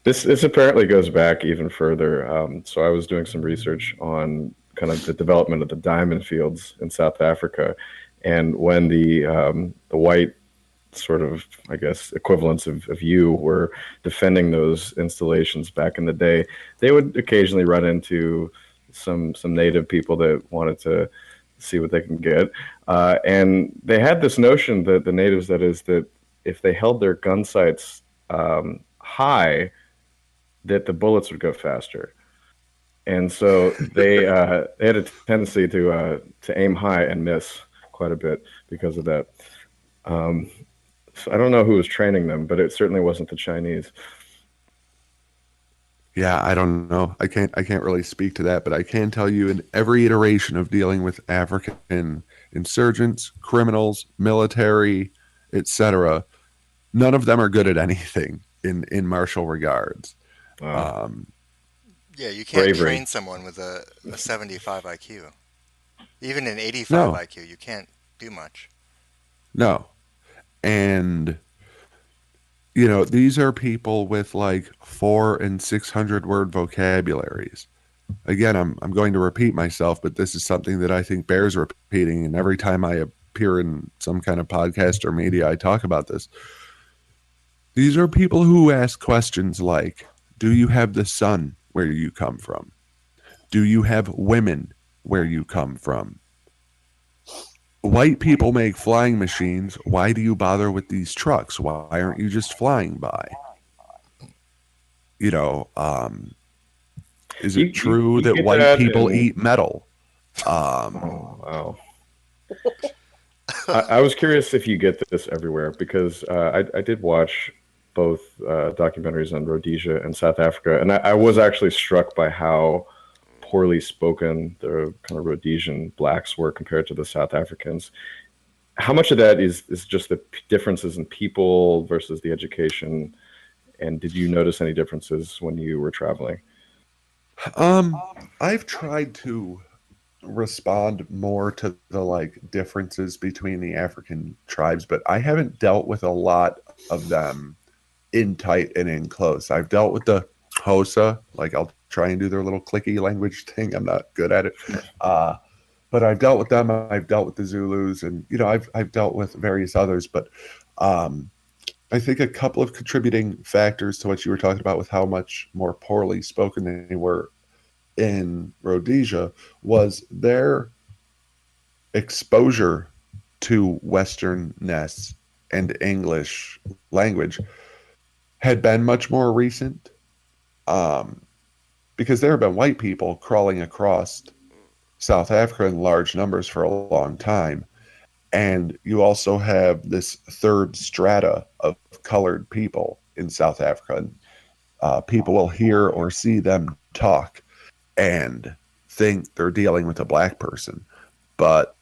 This apparently goes back even further. So I was doing some research on kind of the development of the diamond fields in South Africa, and when the white sort of, I guess, equivalents of you were defending those installations back in the day, they would occasionally run into some native people that wanted to see what they can get, and they had this notion that the natives, that is, that if they held their gun sights high, that the bullets would go faster. And so they had a tendency to aim high and miss quite a bit because of that. So I don't know who was training them, but it certainly wasn't the Chinese. Yeah, I don't know. I can't really speak to that, but I can tell you in every iteration of dealing with African insurgents, criminals, military, etc., none of them are good at anything in martial regards. Yeah, you can't bravery. train someone with a 75 IQ. Even an 85 No. IQ, you can't do much. No. And you know, these are people with like 400 and 600 word vocabularies. Again, I'm going to repeat myself, but this is something that I think bears repeating. And every time I appear in some kind of podcast or media, I talk about this. These are people who ask questions like, do you have the sun where you come from? Do you have women where you come from? White people make flying machines. Why do you bother with these trucks? Why aren't you just flying by? You know, is it true you that get white that people in- eat metal? Oh, wow. I was curious if you get this everywhere, because I did watch both documentaries on Rhodesia and South Africa, and I was actually struck by how poorly spoken the kind of Rhodesian blacks were compared to the South Africans. How much of that is just the differences in people versus the education? And did you notice any differences when you were traveling? I've tried to respond more to the like differences between the African tribes, but I haven't dealt with a lot of them in tight and in close. I've dealt with the Xhosa, like I'll try and do their little clicky language thing. I'm not good at it. But I've dealt with them. I've dealt with the Zulus, and you know, I've dealt with various others. But I think a couple of contributing factors to what you were talking about with how much more poorly spoken they were in Rhodesia was their exposure to Westernness and English language had been much more recent. Because there have been white people crawling across South Africa in large numbers for a long time. And you also have this third strata of colored people in South Africa. And people will hear or see them talk and think they're dealing with a black person. But,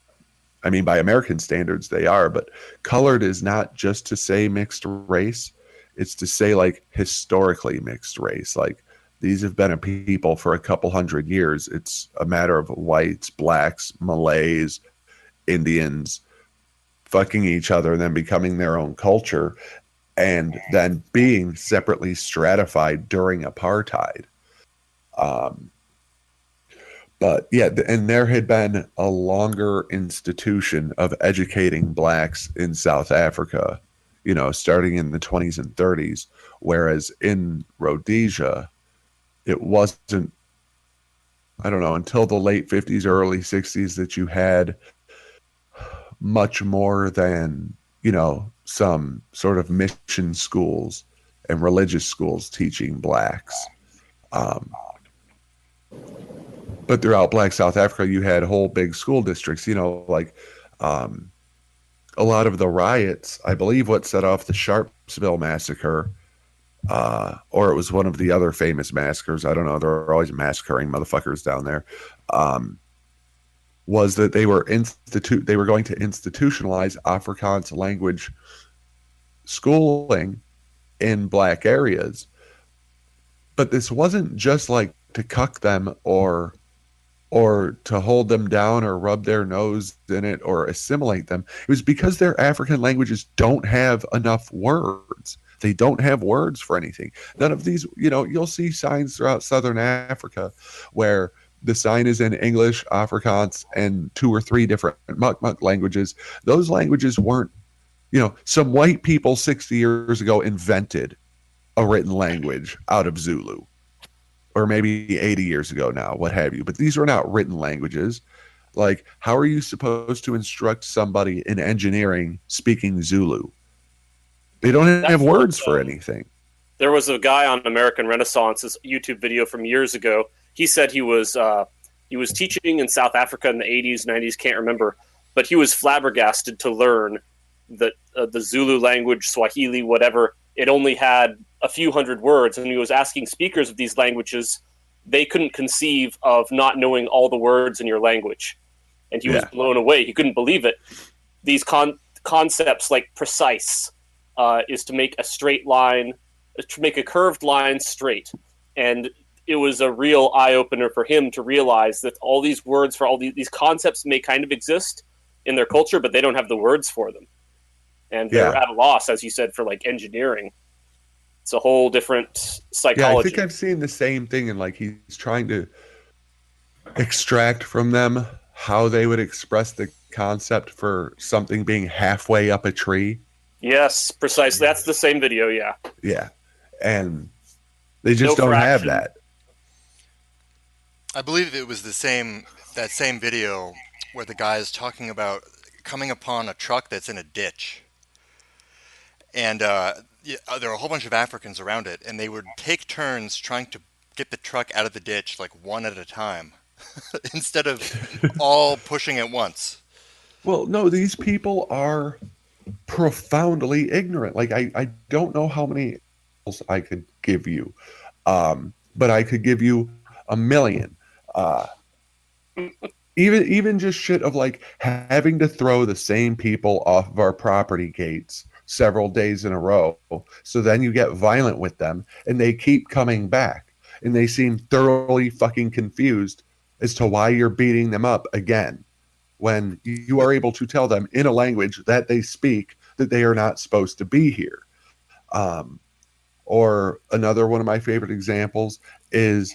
I mean, by American standards, they are. But colored is not just to say mixed race. It's to say, like, historically mixed race. Like, these have been a people for a couple hundred years. It's a matter of whites, blacks, Malays, Indians fucking each other and then becoming their own culture and then being separately stratified during apartheid. But yeah, and there had been a longer institution of educating blacks in South Africa, you know, starting in the 20s and 30s, whereas in Rhodesia, it wasn't, I don't know, until the late 50s or early 60s that you had much more than, you know, some sort of mission schools and religious schools teaching blacks. But throughout Black South Africa, you had whole big school districts, you know, like a lot of the riots, I believe what set off the Sharpsville massacre, or it was one of the other famous massacres, I don't know, there are always massacring motherfuckers down there, was that they were going to institutionalize Afrikaans language schooling in black areas. But this wasn't just like to cuck them or to hold them down or rub their nose in it or assimilate them. It was because their African languages don't have enough words. They don't have words for anything. None of these, you'll see signs throughout Southern Africa where the sign is in English, Afrikaans, and 2 or 3 different Muk languages. Those languages weren't, some white people 60 years ago invented a written language out of Zulu. Or maybe 80 years ago now, what have you. But these are not written languages. Like, how are you supposed to instruct somebody in engineering speaking Zulu? They don't have words for anything. There was a guy on American Renaissance's YouTube video from years ago. He said he was teaching in South Africa in the 80s, 90s, can't remember. But he was flabbergasted to learn that the Zulu language, Swahili, whatever, it only had a few hundred words, and he was asking speakers of these languages, they couldn't conceive of not knowing all the words in your language. And he was blown away. He couldn't believe it. These concepts like precise is to make a straight line, to make a curved line straight. And it was a real eye-opener for him to realize that all these words for all these concepts may kind of exist in their culture, but they don't have the words for them. And they're at a loss, as you said, for like engineering. It's a whole different psychology. Yeah, I think I've seen the same thing, and like he's trying to extract from them how they would express the concept for something being halfway up a tree. Yes, precisely. That's the same video, yeah. Yeah, and they just don't have that. I believe it was that same video where the guy is talking about coming upon a truck that's in a ditch. And there are a whole bunch of Africans around it, and they would take turns trying to get the truck out of the ditch, like one at a time, instead of all pushing at once. Well, no, these people are profoundly ignorant. Like, I don't know how many I could give you, but I could give you 1 million. Even just shit of like having to throw the same people off of our property gates several days in a row. So then you get violent with them and they keep coming back and they seem thoroughly fucking confused as to why you're beating them up again when you are able to tell them in a language that they speak that they are not supposed to be here. Or another one of my favorite examples is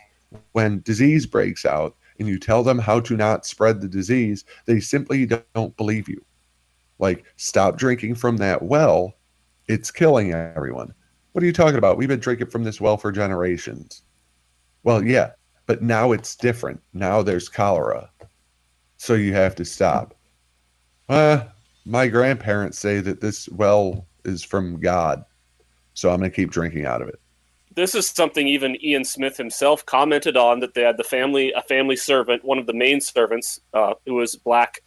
when disease breaks out and you tell them how to not spread the disease, they simply don't believe you. Like, stop drinking from that well. It's killing everyone. What are you talking about? We've been drinking from this well for generations. Well, yeah, but now it's different. Now there's cholera. So you have to stop. My grandparents say that this well is from God. So I'm going to keep drinking out of it. This is something even Ian Smith himself commented on, that they had a family servant, one of the main servants, who was black,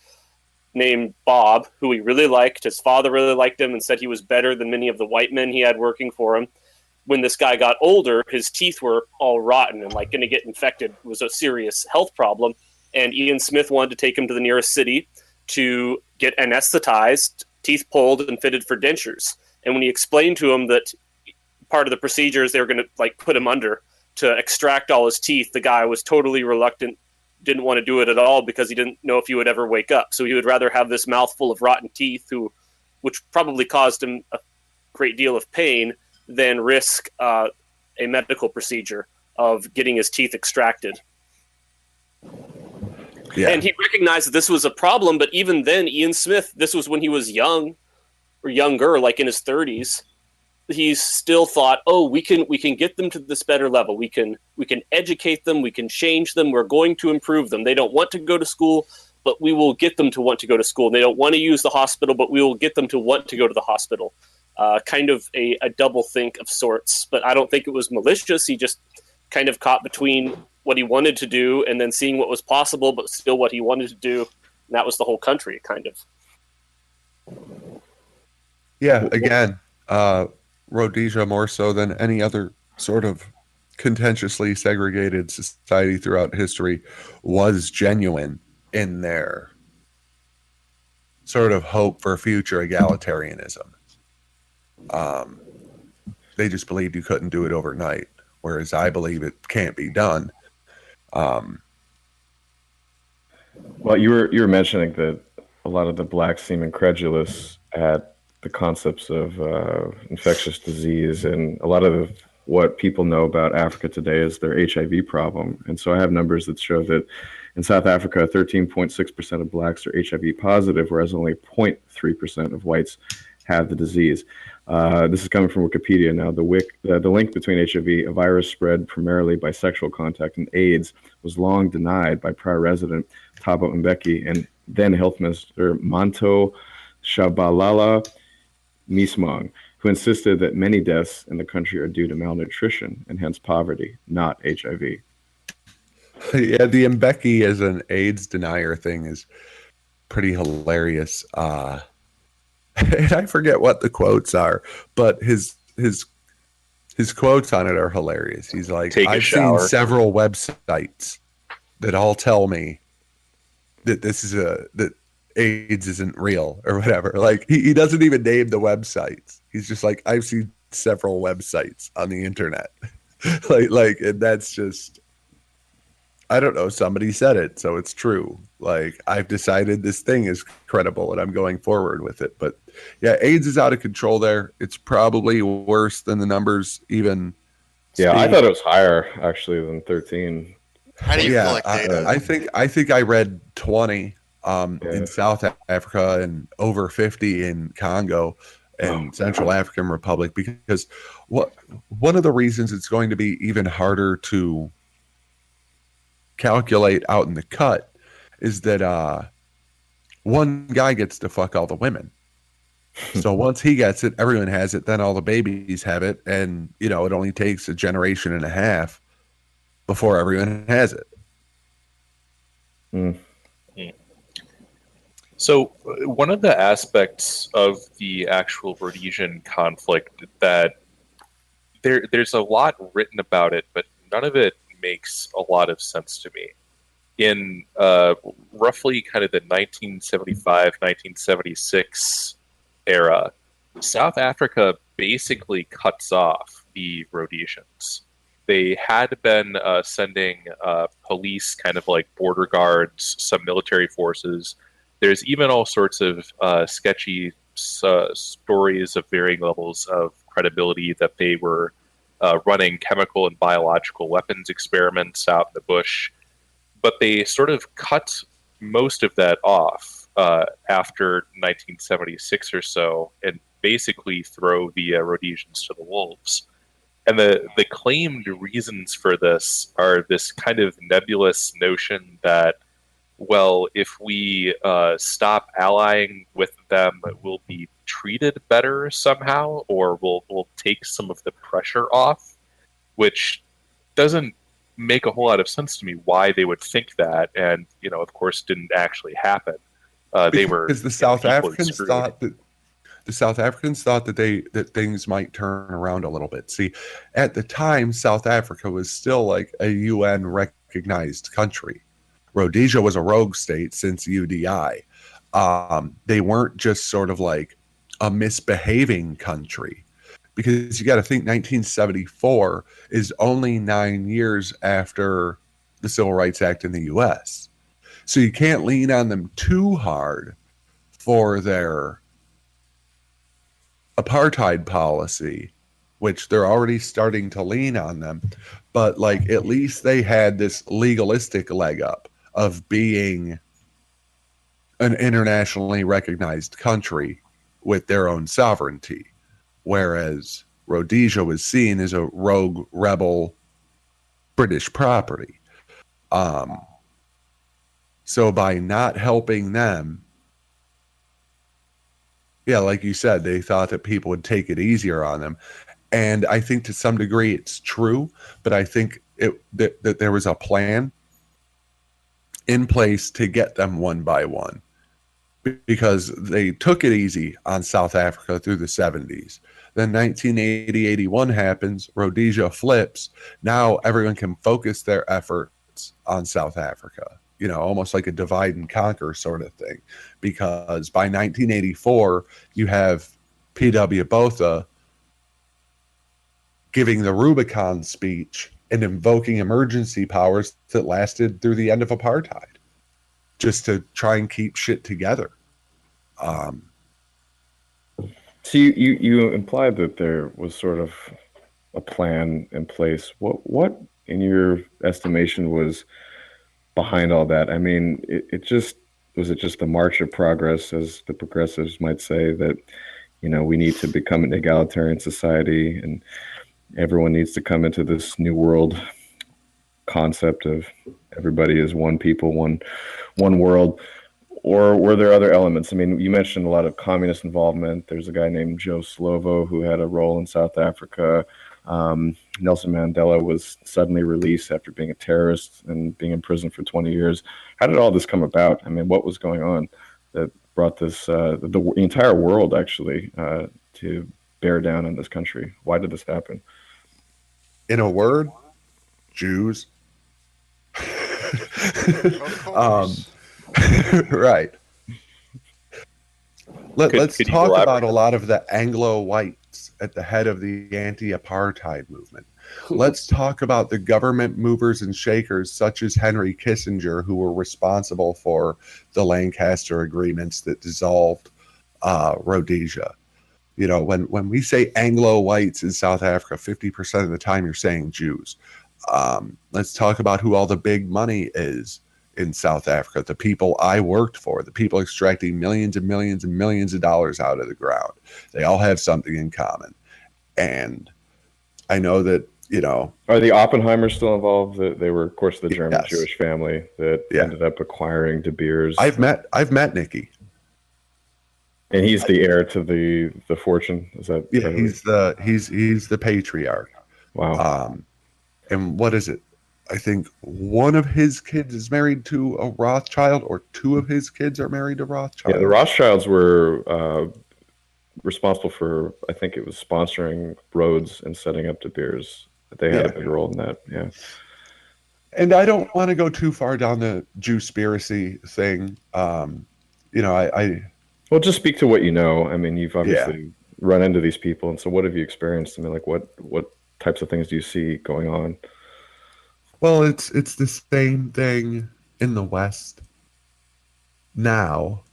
named Bob, who he really liked. His father really liked him and said he was better than many of the white men he had working for him. When this guy got older, his teeth were all rotten and like going to get infected. It was a serious health problem. And Ian Smith wanted to take him to the nearest city to get anesthetized, teeth pulled, and fitted for dentures. And when he explained to him that part of the procedures they were going to like put him under to extract all his teeth, the guy was totally reluctant, didn't want to do it at all because he didn't know if he would ever wake up. So he would rather have this mouthful of rotten teeth, which probably caused him a great deal of pain, than risk a medical procedure of getting his teeth extracted. Yeah. And he recognized that this was a problem, but even then, Ian Smith, this was when he was young or younger, like in his 30s. He still thought, we can get them to this better level. We can educate them. We can change them. We're going to improve them. They don't want to go to school, but we will get them to want to go to school. They don't want to use the hospital, but we will get them to want to go to the hospital. Kind of a double think of sorts, but I don't think it was malicious. He just kind of caught between what he wanted to do and then seeing what was possible, but still what he wanted to do. And that was the whole country, kind of. Yeah, again, Rhodesia, more so than any other sort of contentiously segregated society throughout history, was genuine in their sort of hope for future egalitarianism. they just believed you couldn't do it overnight, whereas I believe it can't be done. Well, you were mentioning that a lot of the blacks seem incredulous at the concepts of infectious disease, and a lot of what people know about Africa today is their HIV problem. And so I have numbers that show that in South Africa, 13.6% of blacks are HIV positive, whereas only 0.3% of whites have the disease. This is coming from Wikipedia now. The link between HIV, a virus spread primarily by sexual contact, and AIDS was long denied by prior resident Thabo Mbeki and then Health Minister Manto Shabalala Mismong, who insisted that many deaths in the country are due to malnutrition and hence poverty, not HIV. Yeah, the Mbeki as an AIDS denier thing is pretty hilarious. And I forget what the quotes are, but his quotes on it are hilarious. He's like, I've seen several websites that all tell me that that AIDS isn't real or whatever. Like he doesn't even name the websites. He's just like, I've seen several websites on the internet. like, and that's just, I don't know. Somebody said it, so it's true. Like I've decided this thing is credible and I'm going forward with it. But yeah, AIDS is out of control there. It's probably worse than the numbers even. Yeah, I thought it was higher actually than 13. How do you collect data? I think I read 20 in South Africa and over 50 in Congo and Central African Republic, because one of the reasons it's going to be even harder to calculate out in the cut is that one guy gets to fuck all the women. So once he gets it, everyone has it, then all the babies have it, and it only takes a generation and a half before everyone has it. So one of the aspects of the actual Rhodesian conflict that there's a lot written about it, but none of it makes a lot of sense to me. In roughly kind of the 1975-1976 era, South Africa basically cuts off the Rhodesians. They had been sending police, kind of like border guards, some military forces. There's even all sorts of sketchy stories of varying levels of credibility that they were running chemical and biological weapons experiments out in the bush. But they sort of cut most of that off after 1976 or so and basically throw the Rhodesians to the wolves. And the claimed reasons for this are this kind of nebulous notion that, well, if we stop allying with them, we'll be treated better somehow, or we'll take some of the pressure off, which doesn't make a whole lot of sense to me why they would think that, and of course didn't actually happen. Because the South Africans thought that that things might turn around a little bit. See, at the time, South Africa was still like a UN recognized country. Rhodesia was a rogue state since UDI. They weren't just sort of like a misbehaving country, because you got to think 1974 is only 9 years after the Civil Rights Act in the U.S. So you can't lean on them too hard for their apartheid policy, which they're already starting to lean on them. But like, at least they had this legalistic leg up of being an internationally recognized country with their own sovereignty, whereas Rhodesia was seen as a rogue rebel British property. So by not helping them, yeah, like you said, they thought that people would take it easier on them. And I think to some degree it's true, but I think that there was a plan in place to get them one by one, because they took it easy on South Africa through the 70s. Then 1980-81 happens, Rhodesia flips. Now everyone can focus their efforts on South Africa, almost like a divide and conquer sort of thing. Because by 1984, you have P.W. Botha giving the Rubicon speech and invoking emergency powers that lasted through the end of apartheid, just to try and keep shit together. So you implied that there was sort of a plan in place. What in your estimation was behind all that? I mean, it just was it just the march of progress, as the progressives might say, that we need to become an egalitarian society and everyone needs to come into this new world concept of everybody is one people, one world. Or were there other elements? I mean, you mentioned a lot of communist involvement. There's a guy named Joe Slovo who had a role in South Africa. Nelson Mandela was suddenly released after being a terrorist and being in prison for 20 years. How did all this come about? I mean, what was going on that brought this, the entire world actually, to bear down on this country? Why did this happen? In a word, Jews. Right. Let's talk about a lot of the Anglo-whites at the head of the anti-apartheid movement. Let's talk about the government movers and shakers such as Henry Kissinger, who were responsible for the Lancaster agreements that dissolved Rhodesia. When we say Anglo-whites in South Africa, 50% of the time you're saying Jews. Let's talk about who all the big money is in South Africa, the people I worked for, the people extracting millions and millions and millions of dollars out of the ground. They all have something in common. And I know that, Are the Oppenheimers still involved? They were, of course, the German Yes. Jewish family that ended up acquiring De Beers. I've met Nicky. And he's the heir to the fortune. Is that? Yeah, he's the patriarch. Wow. And what is it? I think one of his kids is married to a Rothschild, or two of his kids are married to Rothschild. Yeah, the Rothschilds were responsible for, I think it was sponsoring Rhodes and setting up De Beers. They had a big role in that. Yeah. And I don't want to go too far down the Jewspiracy thing. Well, just speak to what you know. I mean, you've obviously run into these people, and so what have you experienced? I mean, like what types of things do you see going on? Well, it's the same thing in the West now,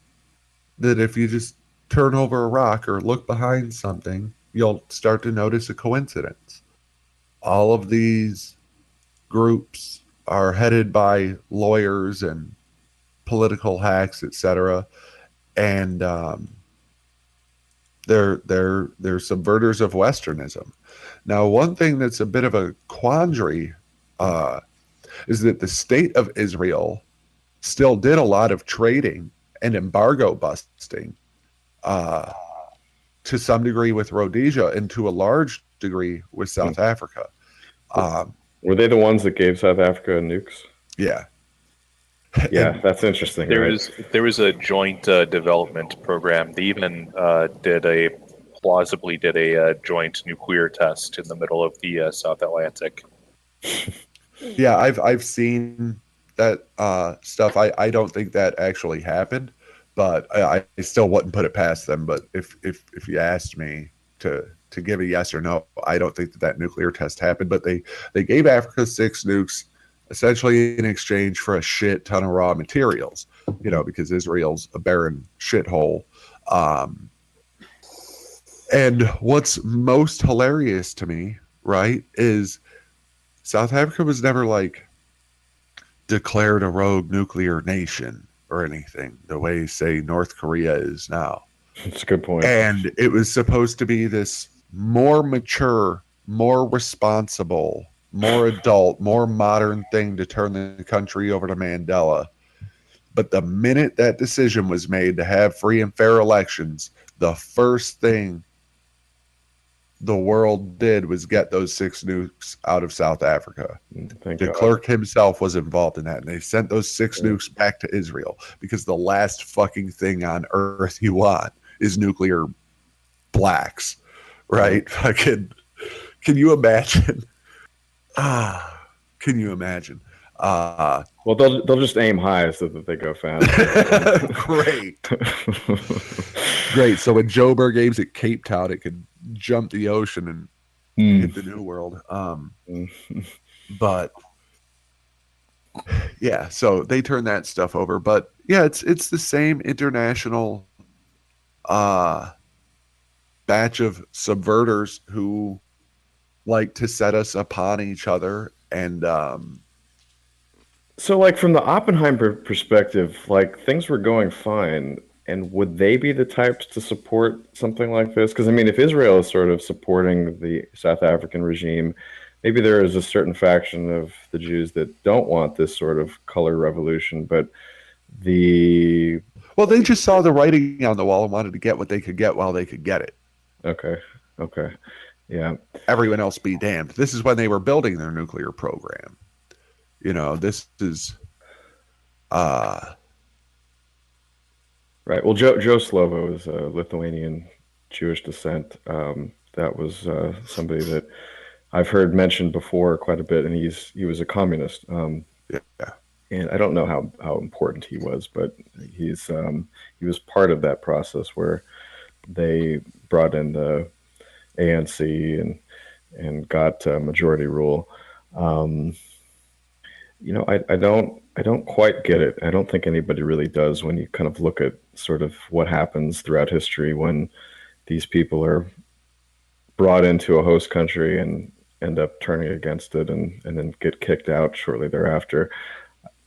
that if you just turn over a rock or look behind something, you'll start to notice a coincidence. All of these groups are headed by lawyers and political hacks, etc., and they're subverters of Westernism. Now, one thing that's a bit of a quandary is that the state of Israel still did a lot of trading and embargo busting to some degree with Rhodesia and to a large degree with South Africa. Were they the ones that gave South Africa nukes? Yeah. Yeah, that's interesting. There was a joint development program. They even plausibly did a joint nuclear test in the middle of the South Atlantic. Yeah, I've seen that stuff. I don't think that actually happened, but I still wouldn't put it past them. But if you asked me to give a yes or no, I don't think that nuclear test happened. But they gave Africa 6 nukes, essentially in exchange for a shit ton of raw materials, because Israel's a barren shithole. And what's most hilarious to me, right, is South Africa was never declared a rogue nuclear nation or anything the way, say, North Korea is now. That's a good point. And it was supposed to be this more mature, more responsible, more adult, more modern thing to turn the country over to Mandela. But the minute that decision was made to have free and fair elections, the first thing the world did was get those 6 nukes out of South Africa. The clerk himself was involved in that, and they sent those 6 nukes back to Israel, because the last fucking thing on earth you want is nuclear blacks, right? Fucking, can you imagine? Can you imagine? Well, they'll just aim high so that they go fast. Great. So when Joburg aims at Cape Town, it could jump the ocean and hit the New World. But yeah, so they turn that stuff over. But yeah, it's the same international batch of subverters who like to set us upon each other. And so, like, from the Oppenheimer perspective, like, things were going fine. And would they be the types to support something like this? Because, I mean, if Israel is sort of supporting the South African regime, maybe there is a certain faction of the Jews that don't want this sort of color revolution. But well, they just saw the writing on the wall and wanted to get what they could get while they could get it. Okay. Yeah. Everyone else be damned. This is when they were building their nuclear program. You know, this is right. Well, Joe Slovo is a Lithuanian Jewish descent. That was somebody that I've heard mentioned before quite a bit, and he was a communist. Yeah. And I don't know how important he was, but he was part of that process where they brought in the ANC and got majority rule. I don't quite get it. I don't think anybody really does when you kind of look at sort of what happens throughout history when these people are brought into a host country and end up turning against it and then get kicked out shortly thereafter.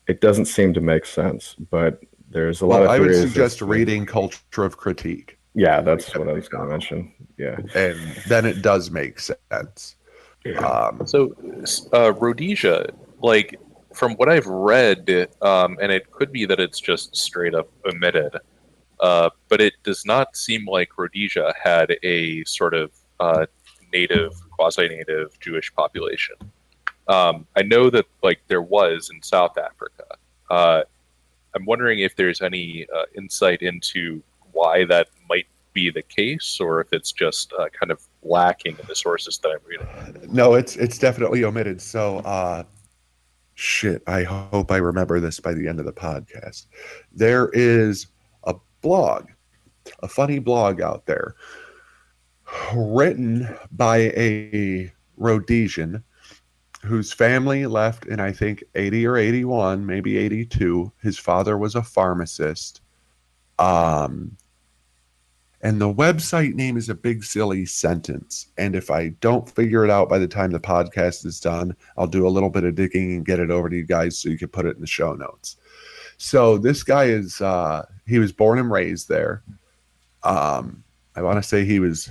It doesn't seem to make sense, but there's a lot of theories. I would suggest reading Culture of Critique. Yeah, that's what I was going to mention. Yeah. And then it does make sense. So Rhodesia, like, from what I've read, and it could be that it's just straight up omitted, but it does not seem like Rhodesia had a sort of native, quasi-native Jewish population. I know that, like, there was in South Africa. I'm wondering if there's any insight into why that might be the case, or if it's just kind of lacking in the sources that I'm reading. No, it's definitely omitted. So, shit, I hope I remember this by the end of the podcast. There is a blog, a funny blog out there, written by a Rhodesian whose family left in, I think, 80 or 81, maybe 82. His father was a pharmacist. And the website name is a big silly sentence. And if I don't figure it out by the time the podcast is done, I'll do a little bit of digging and get it over to you guys so you can put it in the show notes. So this guy is, he was born and raised there. I want to say he was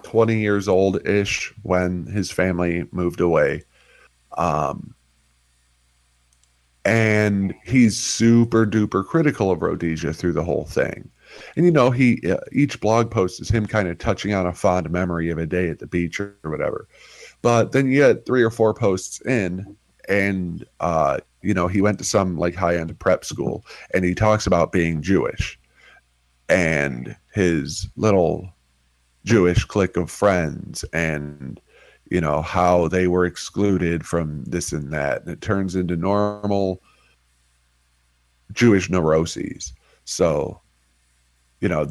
20 years old-ish when his family moved away. And he's super duper critical of Rhodesia through the whole thing. And, you know, each blog post is him kind of touching on a fond memory of a day at the beach or whatever. But then you get 3 or 4 posts in, and, you know, he went to some, like, high-end prep school, and he talks about being Jewish and his little Jewish clique of friends and, you know, how they were excluded from this and that. And it turns into normal Jewish neuroses. So, you know,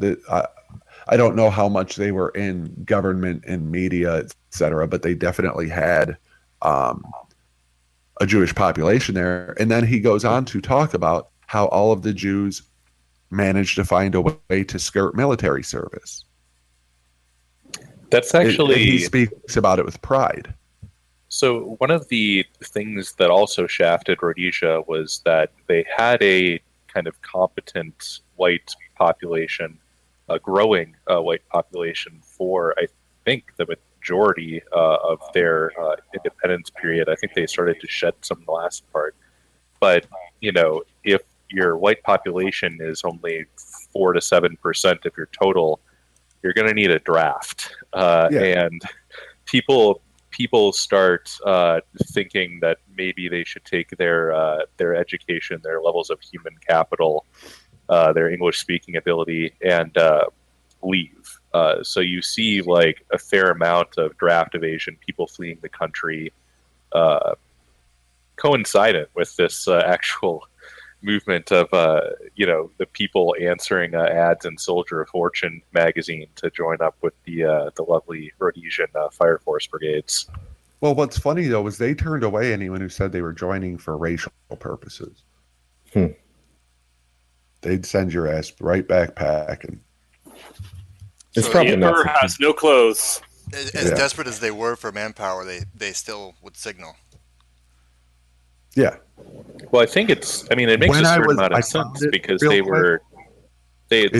I don't know how much they were in government and media, etc., but they definitely had a Jewish population there. And then he goes on to talk about how all of the Jews managed to find a way to skirt military service. That's actually... he speaks about it with pride. So one of the things that also shafted Rhodesia was that they had a kind of competent white population, a growing white population for, I think, the majority of their independence period. I think they started to shed some in the last part. But, you know, if your white population is only 4 to 7% of your total, you're going to need a draft. And people start thinking that maybe they should take their education, their levels of human capital, their English speaking ability, and leave. So you see, like, a fair amount of draft evasion, people fleeing the country, coincident with this actual movement of the people answering ads in Soldier of Fortune magazine to join up with the lovely Rhodesian Fire Force brigades. Well, what's funny though is they turned away anyone who said they were joining for racial purposes. They'd send your ass right back packing. So the Emperor has no clothes. As desperate as they were for manpower, they still would signal. Yeah. Well, I think it makes a certain amount of sense because they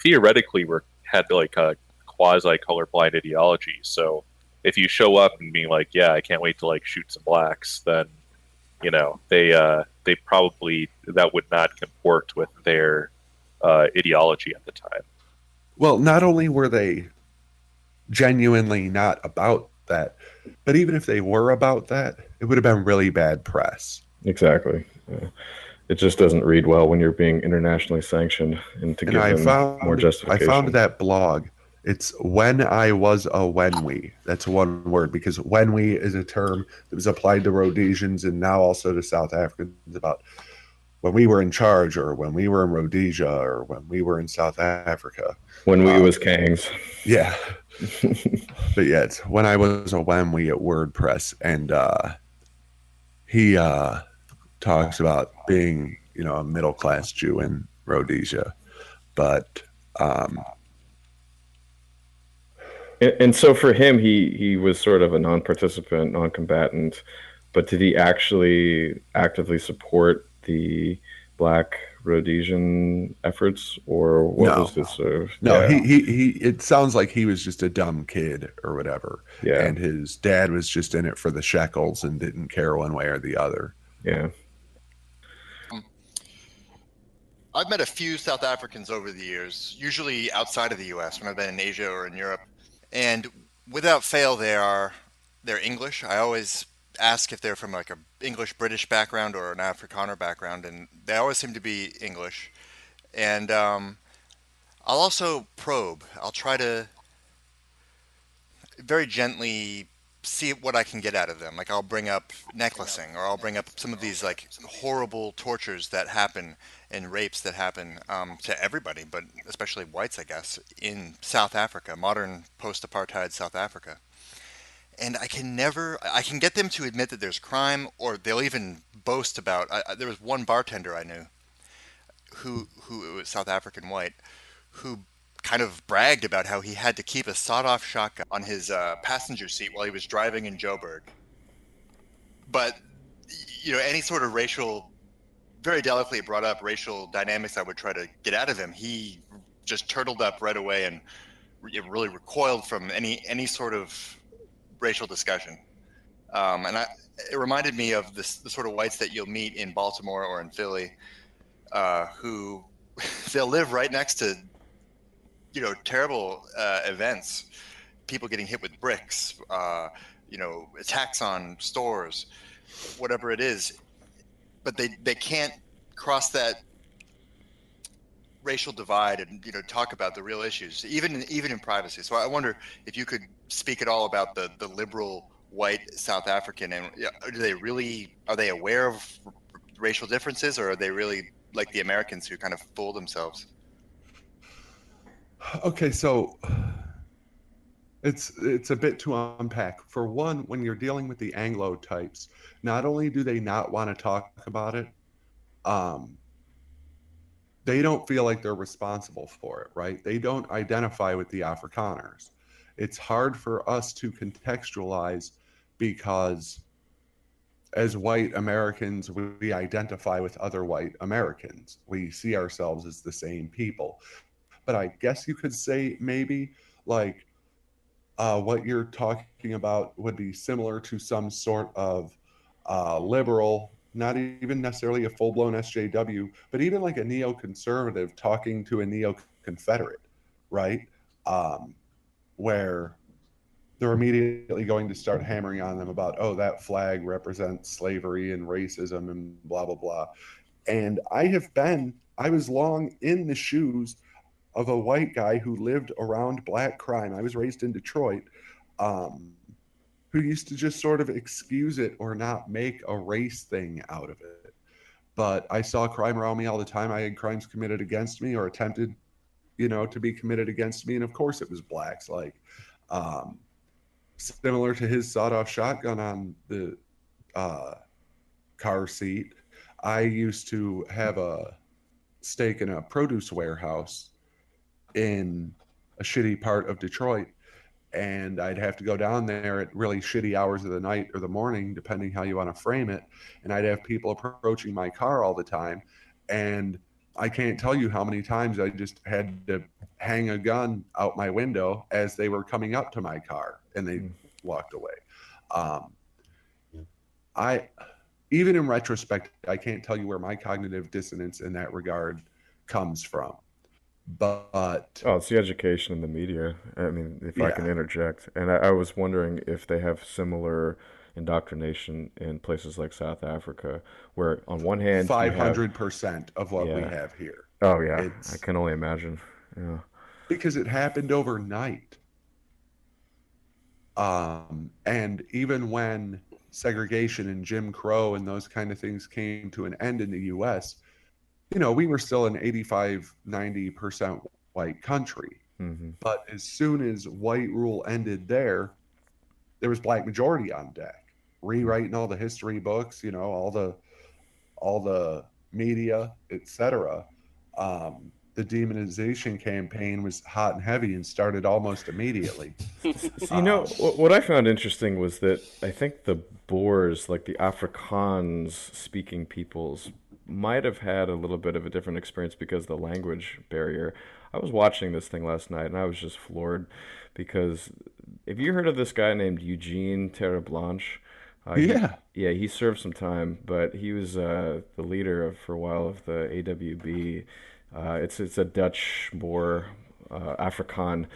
theoretically had like a quasi colorblind ideology. So if you show up and being like, yeah, I can't wait to like shoot some blacks, then they probably that would not comport with their ideology at the time. Well, not only were they genuinely not about that, but even if they were about that, it would have been really bad press. Exactly. Yeah. It just doesn't read well when you're being internationally sanctioned and to give them more justification. I found that blog. It's when I was a when we. That's one word, because when we is a term that was applied to Rhodesians and now also to South Africans about when we were in charge, or when we were in Rhodesia, or when we were in South Africa. When we was kangs. Yeah. But yeah, it's when I was a when we at WordPress, and he talks about being, a middle-class Jew in Rhodesia. But and so for him, he was sort of a non-participant, non-combatant, but did he actually actively support the Black Rhodesian efforts, or what was this sort of? No, he it sounds like he was just a dumb kid or whatever. Yeah. And his dad was just in it for the shekels and didn't care one way or the other. Yeah. I've met a few South Africans over the years, usually outside of the U.S. when I've been in Asia or in Europe. And without fail, they're English. I always ask if they're from like a English-British background or an Afrikaner background, and they always seem to be English. And I'll also probe. I'll try to very gently see what I can get out of them. Like I'll bring up necklacing, or I'll bring up some of these like horrible tortures that happen and rapes that happen to everybody, but especially whites, I guess, in South Africa, modern post-apartheid South Africa. And I can get them to admit that there's crime, or they'll even boast about. There was one bartender I knew, who was South African white, who kind of bragged about how he had to keep a sawed-off shotgun on his passenger seat while he was driving in Joburg. But any sort of racial, very delicately brought up racial dynamics I would try to get out of him, he just turtled up right away and really recoiled from any sort of racial discussion. It reminded me of the sort of whites that you'll meet in Baltimore or in Philly, who they'll live right next to terrible events, people getting hit with bricks, attacks on stores, whatever it is, but they can't cross that racial divide and talk about the real issues, even in privacy. So I wonder if you could speak at all about the liberal white South African, and are they aware of racial differences, or are they really like the Americans who kind of fool themselves? Okay, so it's a bit to unpack. For one, when you're dealing with the Anglo types, not only do they not want to talk about it, they don't feel like they're responsible for it, right? They don't identify with the Afrikaners. It's hard for us to contextualize because as white Americans, we identify with other white Americans. We see ourselves as the same people. But I guess you could say maybe like what you're talking about would be similar to some sort of liberal, not even necessarily a full-blown SJW, but even like a neoconservative talking to a neo-Confederate, right? Where they're immediately going to start hammering on them about, oh, that flag represents slavery and racism and blah, blah, blah. And I was long in the shoes of a white guy who lived around black crime. I was raised in Detroit, who used to just sort of excuse it or not make a race thing out of it. but I saw crime around me all the time. I had crimes committed against me or attempted, to be committed against me. And of course it was blacks, like, similar to his sawed-off shotgun on the car seat. I used to have a stake in a produce warehouse in a shitty part of Detroit, and I'd have to go down there at really shitty hours of the night or the morning, depending how you want to frame it, and I'd have people approaching my car all the time, and I can't tell you how many times I just had to hang a gun out my window as they were coming up to my car, and they walked away. I Even in retrospect, I can't tell you where my cognitive dissonance in that regard comes from. But it's the education in the media. I mean, if I can interject, and I was wondering if they have similar indoctrination in places like South Africa, where on one hand 500% of what we have here. Oh yeah, I can only imagine. Yeah, because it happened overnight. And even when segregation and Jim Crow and those kind of things came to an end in the U.S., we were still an 85-90% white country. Mm-hmm. But as soon as white rule ended there was black majority on deck, rewriting all the history books, all the media, etc. The demonization campaign was hot and heavy and started almost immediately. What I found interesting was that I think the Boers, like the Afrikaans-speaking peoples, might have had a little bit of a different experience because of the language barrier. I was watching this thing last night, and I was just floored because have you heard of this guy named Eugene Terre Blanche? He served some time, but he was the leader for a while of the AWB. It's a Dutch Boer Afrikaan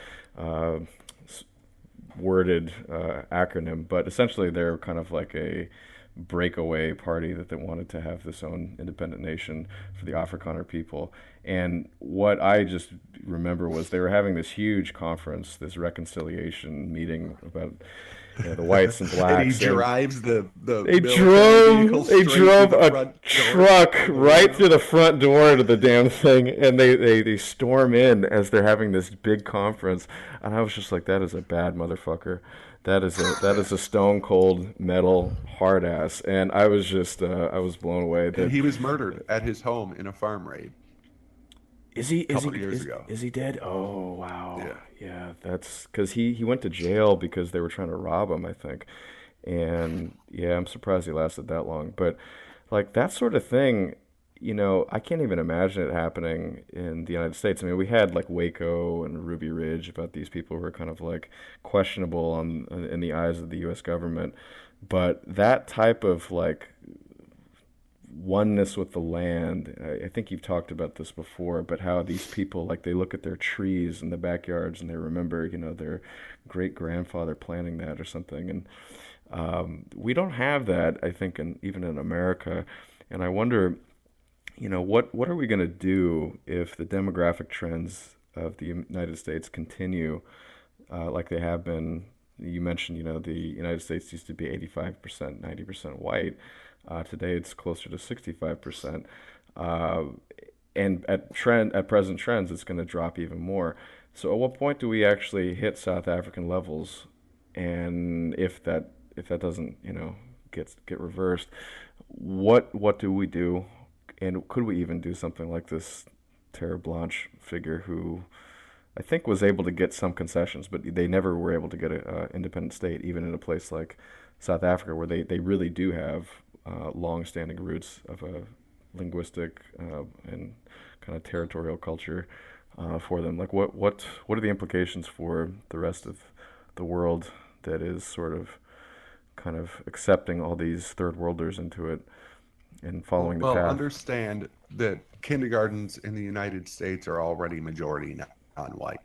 worded acronym, but essentially they're kind of like a breakaway party that they wanted to have this own independent nation for the Afrikaner people. And what I just remember was they were having this huge conference, this reconciliation meeting about the whites and blacks. And he drives the they drove a truck right through the front door to the damn thing, and they storm in as they're having this big conference. And I was just like, that is a bad motherfucker. That is a stone cold metal hard ass. And I was just I was blown away. And he was murdered at his home in a farm raid. Is he? Years ago. Is he dead? Oh wow. Yeah. That's because he went to jail because they were trying to rob him, I think. And yeah, I'm surprised he lasted that long. But like that sort of thing, I can't even imagine it happening in the United States. I mean, we had like Waco and Ruby Ridge about these people who are kind of like questionable in the eyes of the U.S. government. But that type of like oneness with the land, I think you've talked about this before, but how these people, like, they look at their trees in the backyards and they remember, their great grandfather planting that or something. And we don't have that, I think, even in America. And I wonder, what are we going to do if the demographic trends of the United States continue like they have been? You mentioned, the United States used to be 85%, 90% white. Today it's closer to 65%. And at present trends, it's going to drop even more. So at what point do we actually hit South African levels? And if that doesn't, get reversed, what do we do? And could we even do something like this Terre Blanche figure who I think was able to get some concessions, but they never were able to get an independent state, even in a place like South Africa, where they really do have long-standing roots of a linguistic and kind of territorial culture for them. Like, what are the implications for the rest of the world that is sort of kind of accepting all these third worlders into it and following the path? Well, understand that kindergartens in the United States are already majority non-white.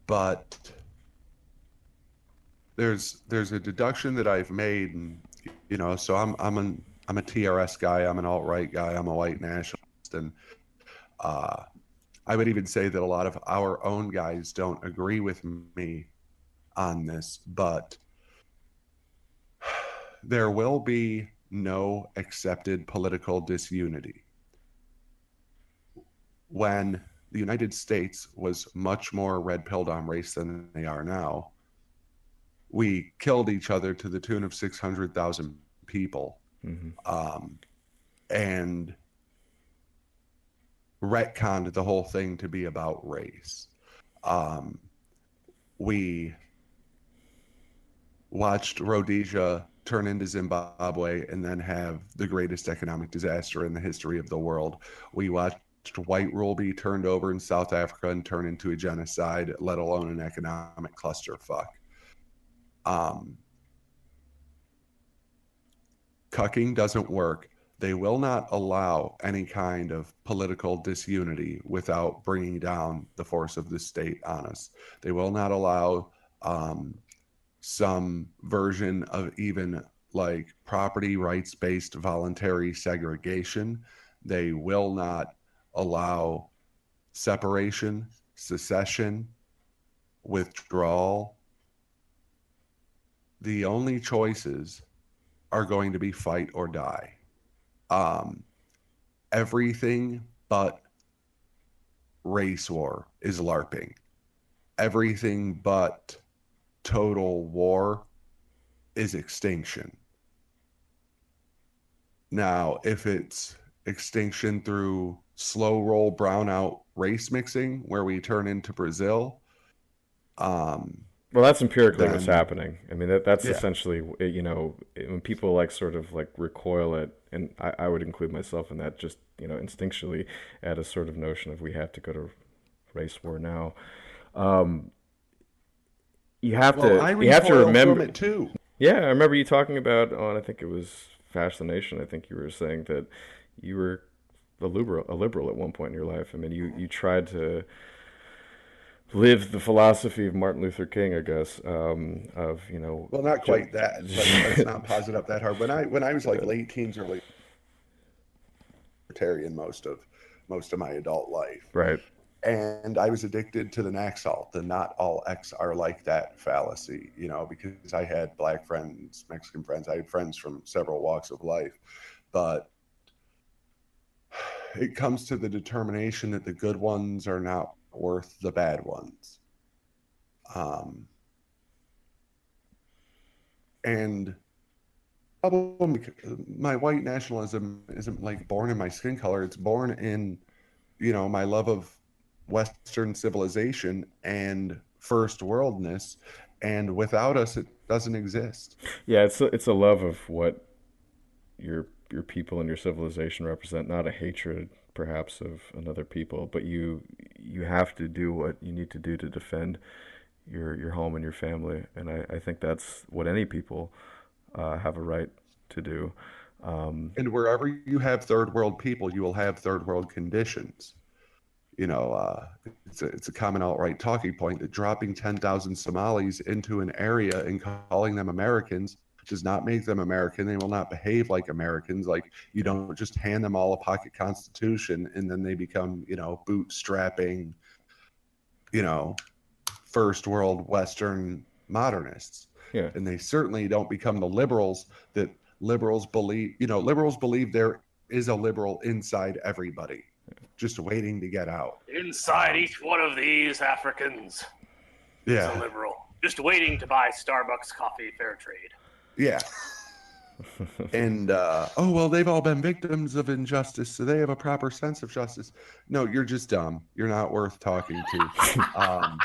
But there's a deduction that I've made, and so I'm a TRS guy, I'm an alt-right guy, I'm a white nationalist, and I would even say that a lot of our own guys don't agree with me on this, but there will be no accepted political disunity. When the United States was much more red-pilled on race than they are now, we killed each other to the tune of 600,000 people, and retconned the whole thing to be about race. We watched Rhodesia turn into Zimbabwe and then have the greatest economic disaster in the history of the world. We watched white rule be turned over in South Africa and turn into a genocide, let alone an economic clusterfuck. Cucking doesn't work. They will not allow any kind of political disunity without bringing down the force of the state on us. They will not allow some version of even like property rights based voluntary segregation. They will not allow separation, secession, withdrawal. The only choices are going to be fight or die. Everything but race war is LARPing. Everything but total war is extinction. Now, if it's extinction through slow roll brownout race mixing, where we turn into Brazil, well, that's empirically what's happening. I mean, that's essentially, you know, when people like sort of like recoil at, and I would include myself in that, just, you know, instinctually at a sort of notion of we have to go to race war now. You have to remember from it too. Yeah, I remember you talking about on, I think it was Fascination. I think you were saying that you were a liberal at one point in your life. I mean, you tried to live the philosophy of Martin Luther King, I guess, of, you know. Well, not quite that, but let's not pause it up that hard. When I was like late teens, early libertarian most of my adult life, right? And I was addicted to the Naxalt, the not all X are like that fallacy, you know, because I had black friends, Mexican friends, I had friends from several walks of life, but it comes to the determination that the good ones are not worth the bad ones. And my white nationalism isn't like born in my skin color. It's born in, you know, my love of Western civilization and first worldness. And without us, it doesn't exist. Yeah, it's a love of what your people and your civilization represent, not a hatred perhaps of another people, but you have to do what you need to do to defend your home and your family, and I think that's what any people have a right to do. And wherever you have third world people, you will have third world conditions. You know, it's a common alt-right talking point that dropping 10,000 Somalis into an area and calling them Americans does not make them American. They will not behave like Americans. Like, you don't just hand them all a pocket constitution and then they become, you know, bootstrapping, you know, first world Western modernists. Yeah. And they certainly don't become the liberals that liberals believe. You know, liberals believe there is a liberal inside everybody, just waiting to get out. Inside each one of these Africans is a liberal, just waiting to buy Starbucks coffee fair trade. Yeah. And, oh, well, they've all been victims of injustice, so they have a proper sense of justice. No, you're just dumb. You're not worth talking to.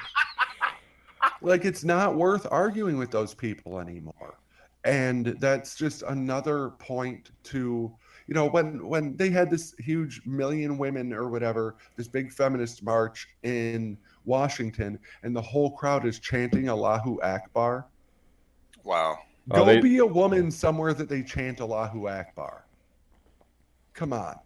Like, it's not worth arguing with those people anymore. And that's just another point to, you know, when they had this huge million women or whatever, this big feminist march in Washington, and the whole crowd is chanting Allahu Akbar. Wow. Go be a woman somewhere that they chant Allahu Akbar. Come on.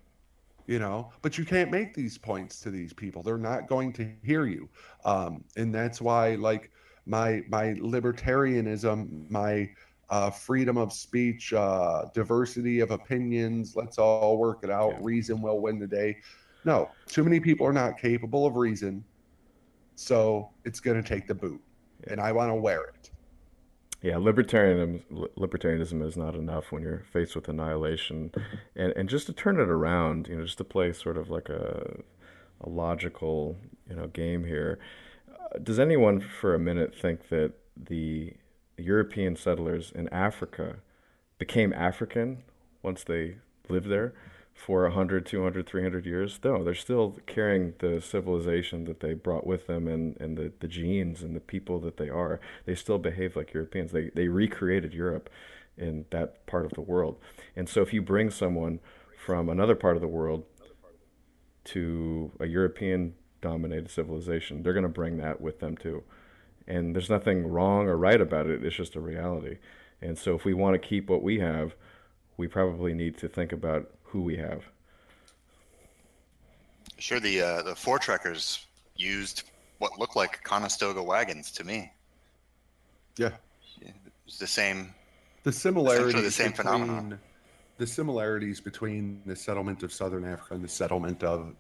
You know, but you can't make these points to these people. They're not going to hear you. And that's why, like, my libertarianism, my freedom of speech, diversity of opinions, let's all work it out, reason will win the day. No, too many people are not capable of reason, so it's going to take the boot, and I want to wear it. Yeah, libertarianism is not enough when you're faced with annihilation, and just to turn it around, just to play sort of like a logical, game here. Does anyone for a minute think that the European settlers in Africa became African once they lived there for 100, 200, 300 years? No, they're still carrying the civilization that they brought with them and the genes and the people that they are. They still behave like Europeans. They recreated Europe in that part of the world. And so if you bring someone from another part of the world to a European dominated civilization, they're going to bring that with them too. And there's nothing wrong or right about it. It's just a reality. And so if we want to keep what we have, we probably need to think about who we have. Sure, the four trekkers used what looked like Conestoga wagons to me. Yeah. It's the same. The similarities the same phenomenon. The similarities between the settlement of Southern Africa and the settlement of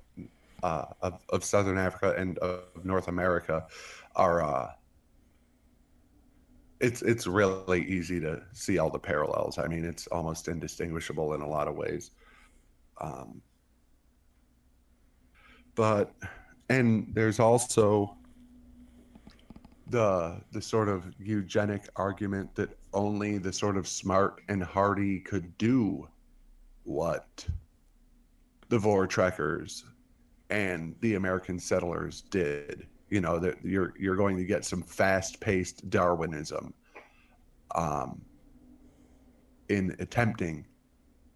Southern Africa and of North America are it's really easy to see all the parallels. I mean, it's almost indistinguishable in a lot of ways. And there's also the sort of eugenic argument that only the sort of smart and hardy could do what the Voortrekkers and the American settlers did. That you're going to get some fast-paced Darwinism in attempting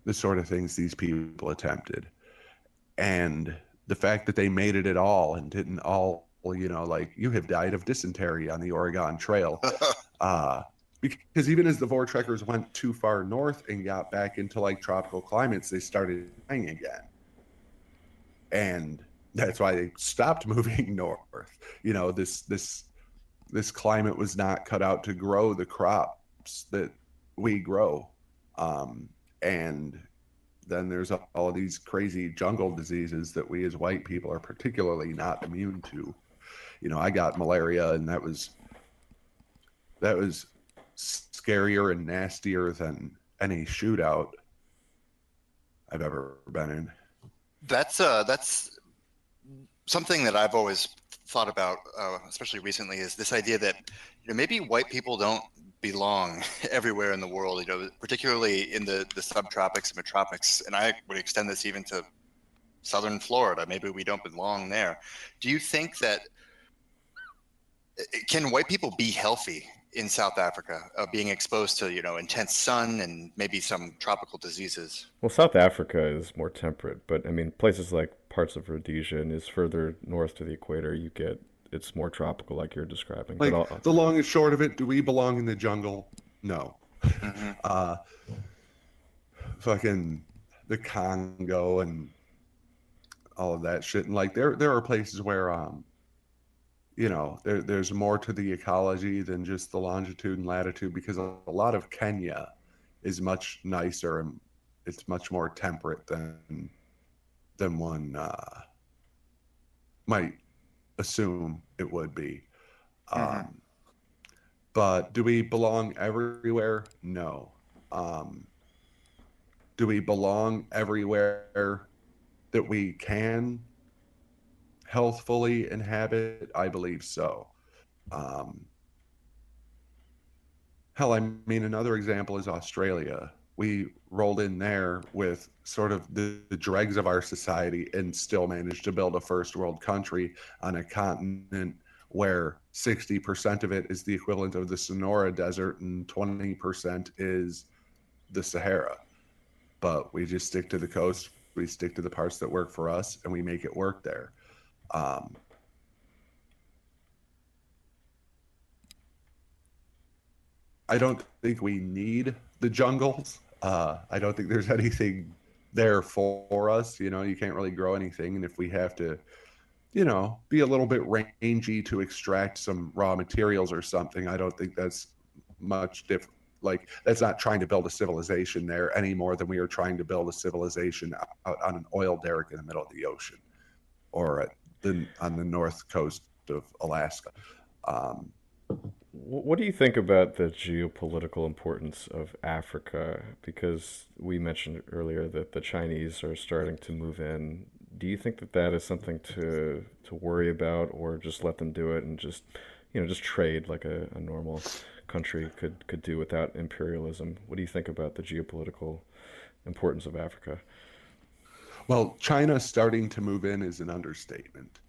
the sort of things these people attempted. And the fact that they made it at all and didn't all, like, you have died of dysentery on the Oregon Trail. Because even as the Voortrekkers went too far north and got back into like tropical climates, they started dying again. And that's why they stopped moving north. This climate was not cut out to grow the crops that we grow. And then there's all of these crazy jungle diseases that we as white people are particularly not immune to. I got malaria, and that was scarier and nastier than any shootout I've ever been in. That's something that I've always thought about, especially recently, is this idea that maybe white people don't belong everywhere in the world. Particularly in the subtropics and metropics, and I would extend this even to southern Florida. Maybe we don't belong there. Do you think that can white people be healthy in South Africa, being exposed to intense sun and maybe some tropical diseases? Well, South Africa is more temperate, but I mean places like parts of Rhodesia and is further north to the equator, it's more tropical, like you're describing. Like, but the long and short of it, do we belong in the jungle? No. Mm-hmm. Fucking the Congo and all of that shit, and like there are places where there's more to the ecology than just the longitude and latitude, because a lot of Kenya is much nicer and it's much more temperate than one might assume it would be. Mm-hmm. But do we belong everywhere? No. Do we belong everywhere that we can healthfully inhabit? I believe so. Hell, I mean, another example is Australia. We rolled in there with sort of the dregs of our society and still managed to build a first world country on a continent where 60% of it is the equivalent of the Sonora Desert and 20% is the Sahara. But we just stick to the coast. We stick to the parts that work for us, and we make it work there. I don't think we need the jungles. I don't think there's anything there for us. You can't really grow anything. And if we have to, be a little bit rangy to extract some raw materials or something, I don't think that's much different. Like, that's not trying to build a civilization there any more than we are trying to build a civilization out on an oil derrick in the middle of the ocean or on the north coast of Alaska. What do you think about the geopolitical importance of Africa? Because we mentioned earlier that the Chinese are starting to move in. Do you think that that is something to worry about, or just let them do it and just, just trade like a normal country could do without imperialism? What do you think about the geopolitical importance of Africa? Well, China starting to move in is an understatement.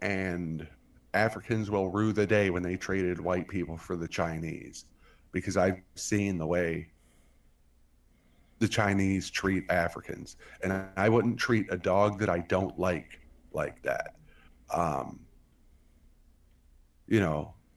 And Africans will rue the day when they traded white people for the Chinese, because I've seen the way the Chinese treat Africans, and I wouldn't treat a dog that I don't like that. Um,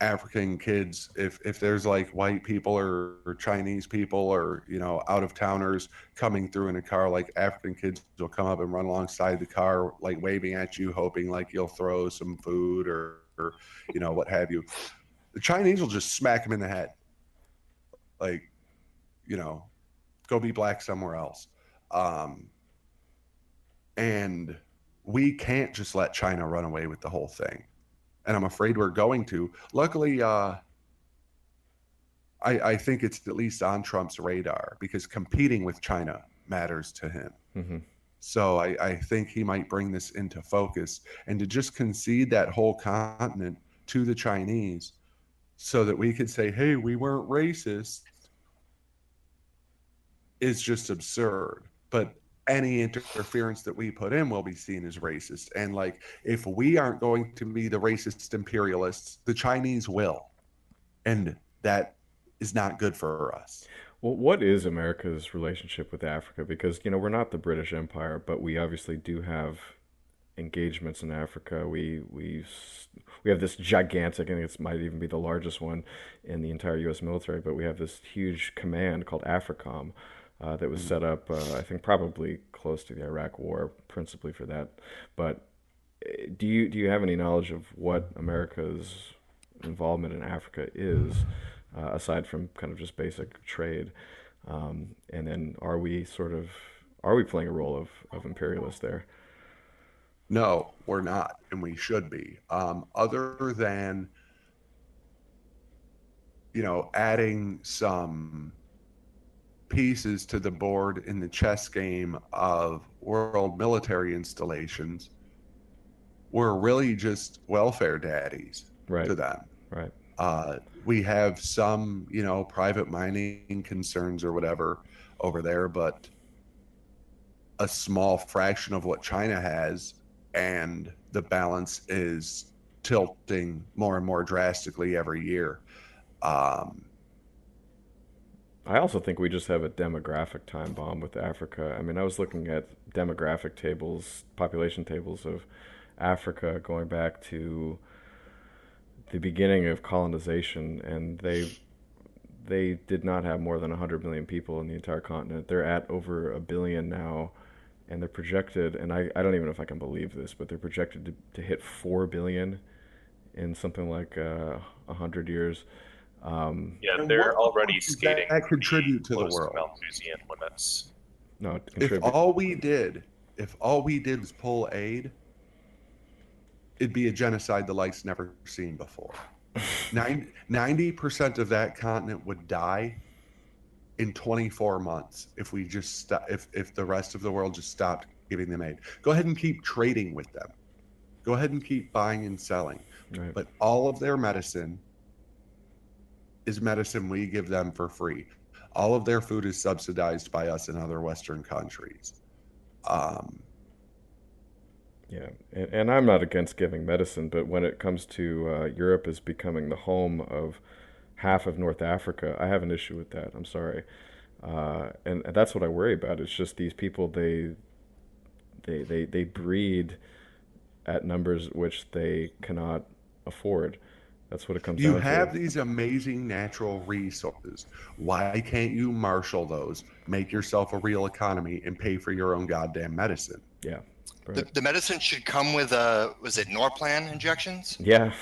African kids, if there's like white people or Chinese people or out of towners coming through in a car, like African kids will come up and run alongside the car, like waving at you, hoping like you'll throw some food or what have you. The Chinese will just smack them in the head, like, go be black somewhere else. And we can't just let China run away with the whole thing. And I'm afraid we're going to. Luckily, I think it's at least on Trump's radar, because competing with China matters to him. Mm-hmm. So I think he might bring this into focus, and to just concede that whole continent to the Chinese so that we could say, hey, we weren't racist, is just absurd. But any interference that we put in will be seen as racist. And like, if we aren't going to be the racist imperialists, the Chinese will. And that is not good for us. Well, what is America's relationship with Africa? Because, we're not the British Empire, but we obviously do have engagements in Africa. We have this gigantic, I think it might even be the largest one in the entire U.S. military, but we have this huge command called AFRICOM that was set up, I think, probably close to the Iraq War, principally for that. But do you have any knowledge of what America's involvement in Africa is, aside from kind of just basic trade? And then are we playing a role of imperialist there? No, we're not, and we should be. Other than, adding some pieces to the board in the chess game of world military installations, we're really just welfare daddies to them. Right. We have some, private mining concerns or whatever over there, but a small fraction of what China has, and the balance is tilting more and more drastically every year. I also think we just have a demographic time bomb with Africa. I mean, I was looking at demographic tables, population tables of Africa going back to the beginning of colonization, and they did not have more than 100 million people in the entire continent. They're at over 1 billion now, and they're projected, and I don't even know if I can believe this, but they're projected to hit 4 billion in something like 100 years. They're already skating. That contribute to the world. Malthusian limits. No, if all we did was pull aid, it'd be a genocide the likes never seen before. 90% of that continent would die in 24 months if we just if the rest of the world just stopped giving them aid. Go ahead and keep trading with them. Go ahead and keep buying and selling. Right. But all of their medicine is medicine we give them for free. All of their food is subsidized by us in other Western countries. Yeah, and I'm not against giving medicine, but when it comes to Europe as becoming the home of half of North Africa, I have an issue with that. I'm sorry, and that's what I worry about. It's just these people, they breed at numbers which they cannot afford. That's what it comes down to. You have these amazing natural resources. Why can't you marshal those, make yourself a real economy, and pay for your own goddamn medicine? Yeah. Right. The medicine should come with was it Norplan injections? Yeah.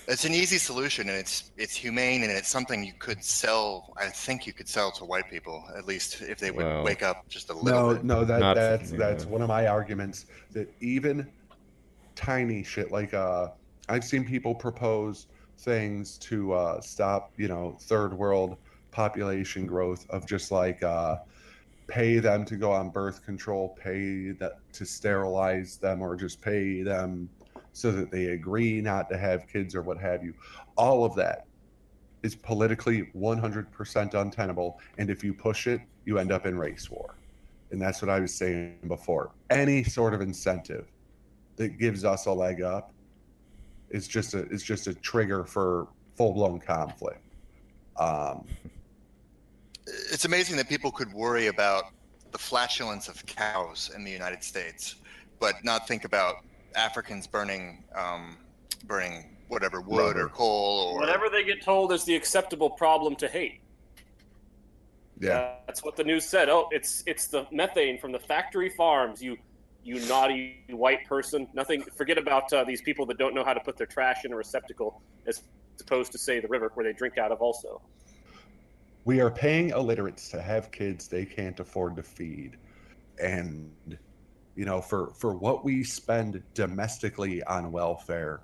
It's an easy solution, and it's humane, and it's something you could sell. I think you could sell to white people, at least if they would wake up just a little bit. No, that's one of my arguments, that even tiny shit like I've seen people propose things to stop, third world population growth of just like pay them to go on birth control, pay that to sterilize them, or just pay them so that they agree not to have kids or what have you. All of that is politically 100% untenable. And if you push it, you end up in race war. And that's what I was saying before. Any sort of incentive that gives us a leg up is just a trigger for full-blown conflict. It's amazing that people could worry about the flatulence of cows in the United States, but not think about Africans burning whatever wood or coal or whatever they get told is the acceptable problem to hate. Yeah, that's what the news said. Oh, it's the methane from the factory farms. You naughty white person. Nothing. Forget about these people that don't know how to put their trash in a receptacle, as opposed to say the river where they drink out of. Also, we are paying illiterates to have kids they can't afford to feed, and for what we spend domestically on welfare,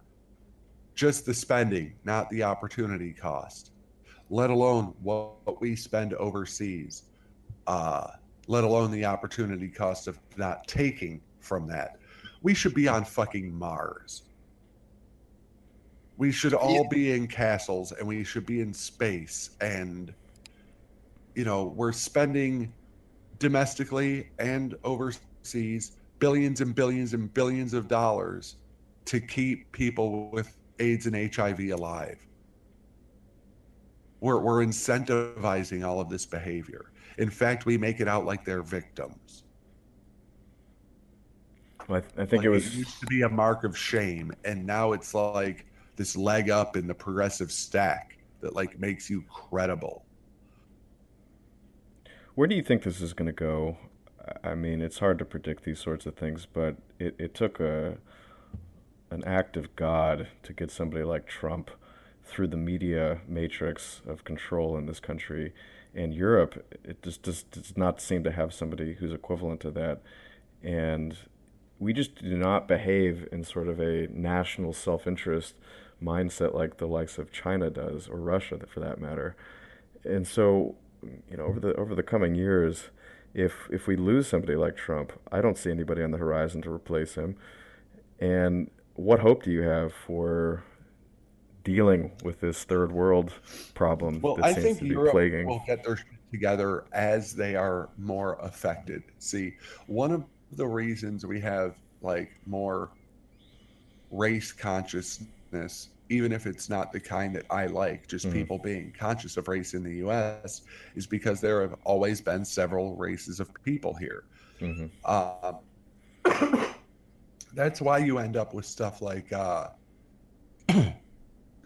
just the spending, not the opportunity cost, let alone what we spend overseas, let alone the opportunity cost of not taking from that. We should be on fucking Mars. We should all be in castles, and we should be in space, and we're spending domestically and overseas billions and billions and billions of dollars to keep people with AIDS and HIV alive. We're incentivizing all of this behavior. In fact, we make it out like they're victims. Well, I think it used to be a mark of shame, and now it's like this leg up in the progressive stack that like makes you credible. Where do you think this is going to go? I mean, it's hard to predict these sorts of things, but it took an act of God to get somebody like Trump through the media matrix of control in this country. And Europe, it just does not seem to have somebody who's equivalent to that. And we just do not behave in sort of a national self-interest mindset like the likes of China does, or Russia for that matter. And so, over the coming years, if we lose somebody like Trump, I don't see anybody on the horizon to replace him. And what hope do you have for dealing with this third world problem that seems to be plaguing? Will get their shit together as they are more affected. See, one of the reasons we have like more race consciousness, even if it's not the kind that I like, just people being conscious of race in the U.S., is because there have always been several races of people here. That's why you end up with stuff like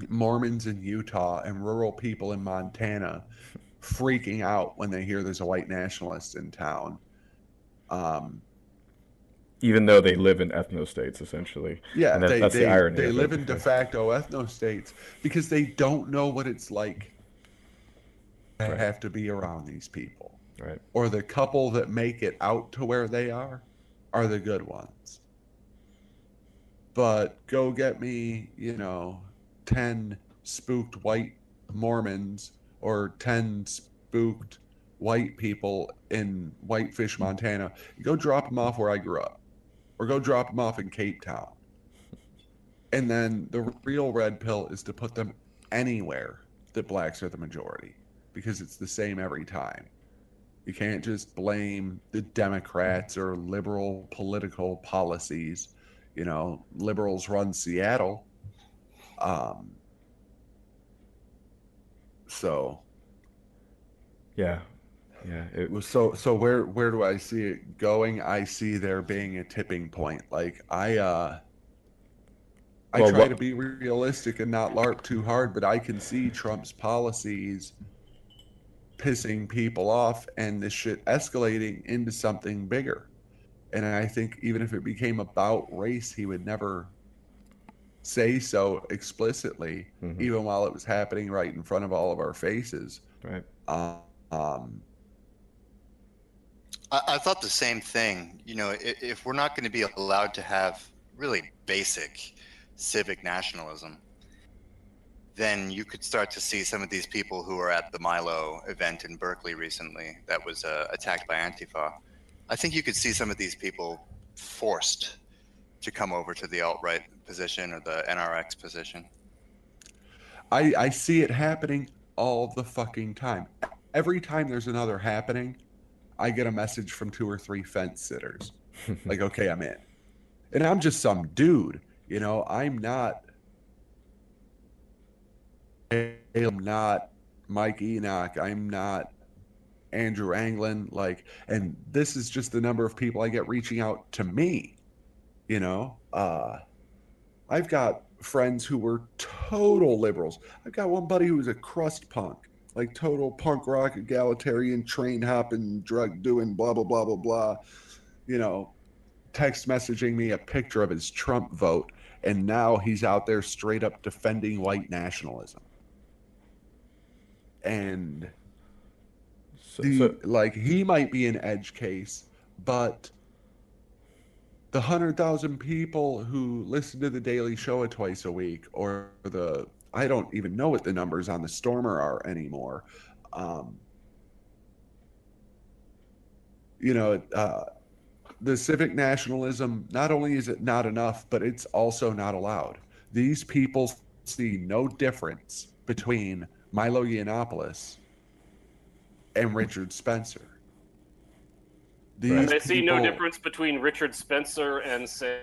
Mormons in Utah and rural people in Montana freaking out when they hear there's a white nationalist in town. Even though they live in ethno-states, essentially. Yeah, and that's the irony. They live in de facto ethno-states because they don't know what it's like to have to be around these people. Right. Or the couple that make it out to where they are the good ones. But go get me, 10 spooked white Mormons or 10 spooked white people in Whitefish, Montana. You go drop them off where I grew up, or go drop them off in Cape Town. And then the real red pill is to put them anywhere that blacks are the majority, because it's the same every time. You can't just blame the Democrats or liberal political policies. Liberals run Seattle. So yeah. So where do I see it going? I see there being a tipping point. Like I try to be realistic and not LARP too hard, but I can see Trump's policies pissing people off and this shit escalating into something bigger. And I think even if it became about race, he would never say so explicitly, even while it was happening right in front of all of our faces. Right. I thought the same thing. If we're not going to be allowed to have really basic civic nationalism, then you could start to see some of these people who were at the Milo event in Berkeley recently that was attacked by Antifa. I think you could see some of these people forced to come over to the alt-right position or the NRX position. I see it happening all the fucking time. Every time there's another happening, I get a message from 2 or 3 fence sitters. Like, okay, I'm in. And I'm just some dude, you know, I'm not Mike Enoch, I'm not Andrew Anglin, like, and this is just the number of people I get reaching out to me, you know. I've got friends who were total liberals. I've got one buddy who was a crust punk, like total punk rock, egalitarian, train hopping, drug doing, blah blah blah blah blah, you know, text messaging me a picture of his Trump vote, and now he's out there straight up defending white nationalism. And like, he might be an edge case, but the 100,000 people who listen to the Daily Show twice a week, or I don't even know what the numbers on the Stormer are anymore. You know, the civic nationalism, not only is it not enough, but it's also not allowed. These people see no difference between Milo Yiannopoulos and Richard Spencer. I see no difference between Richard Spencer and, say,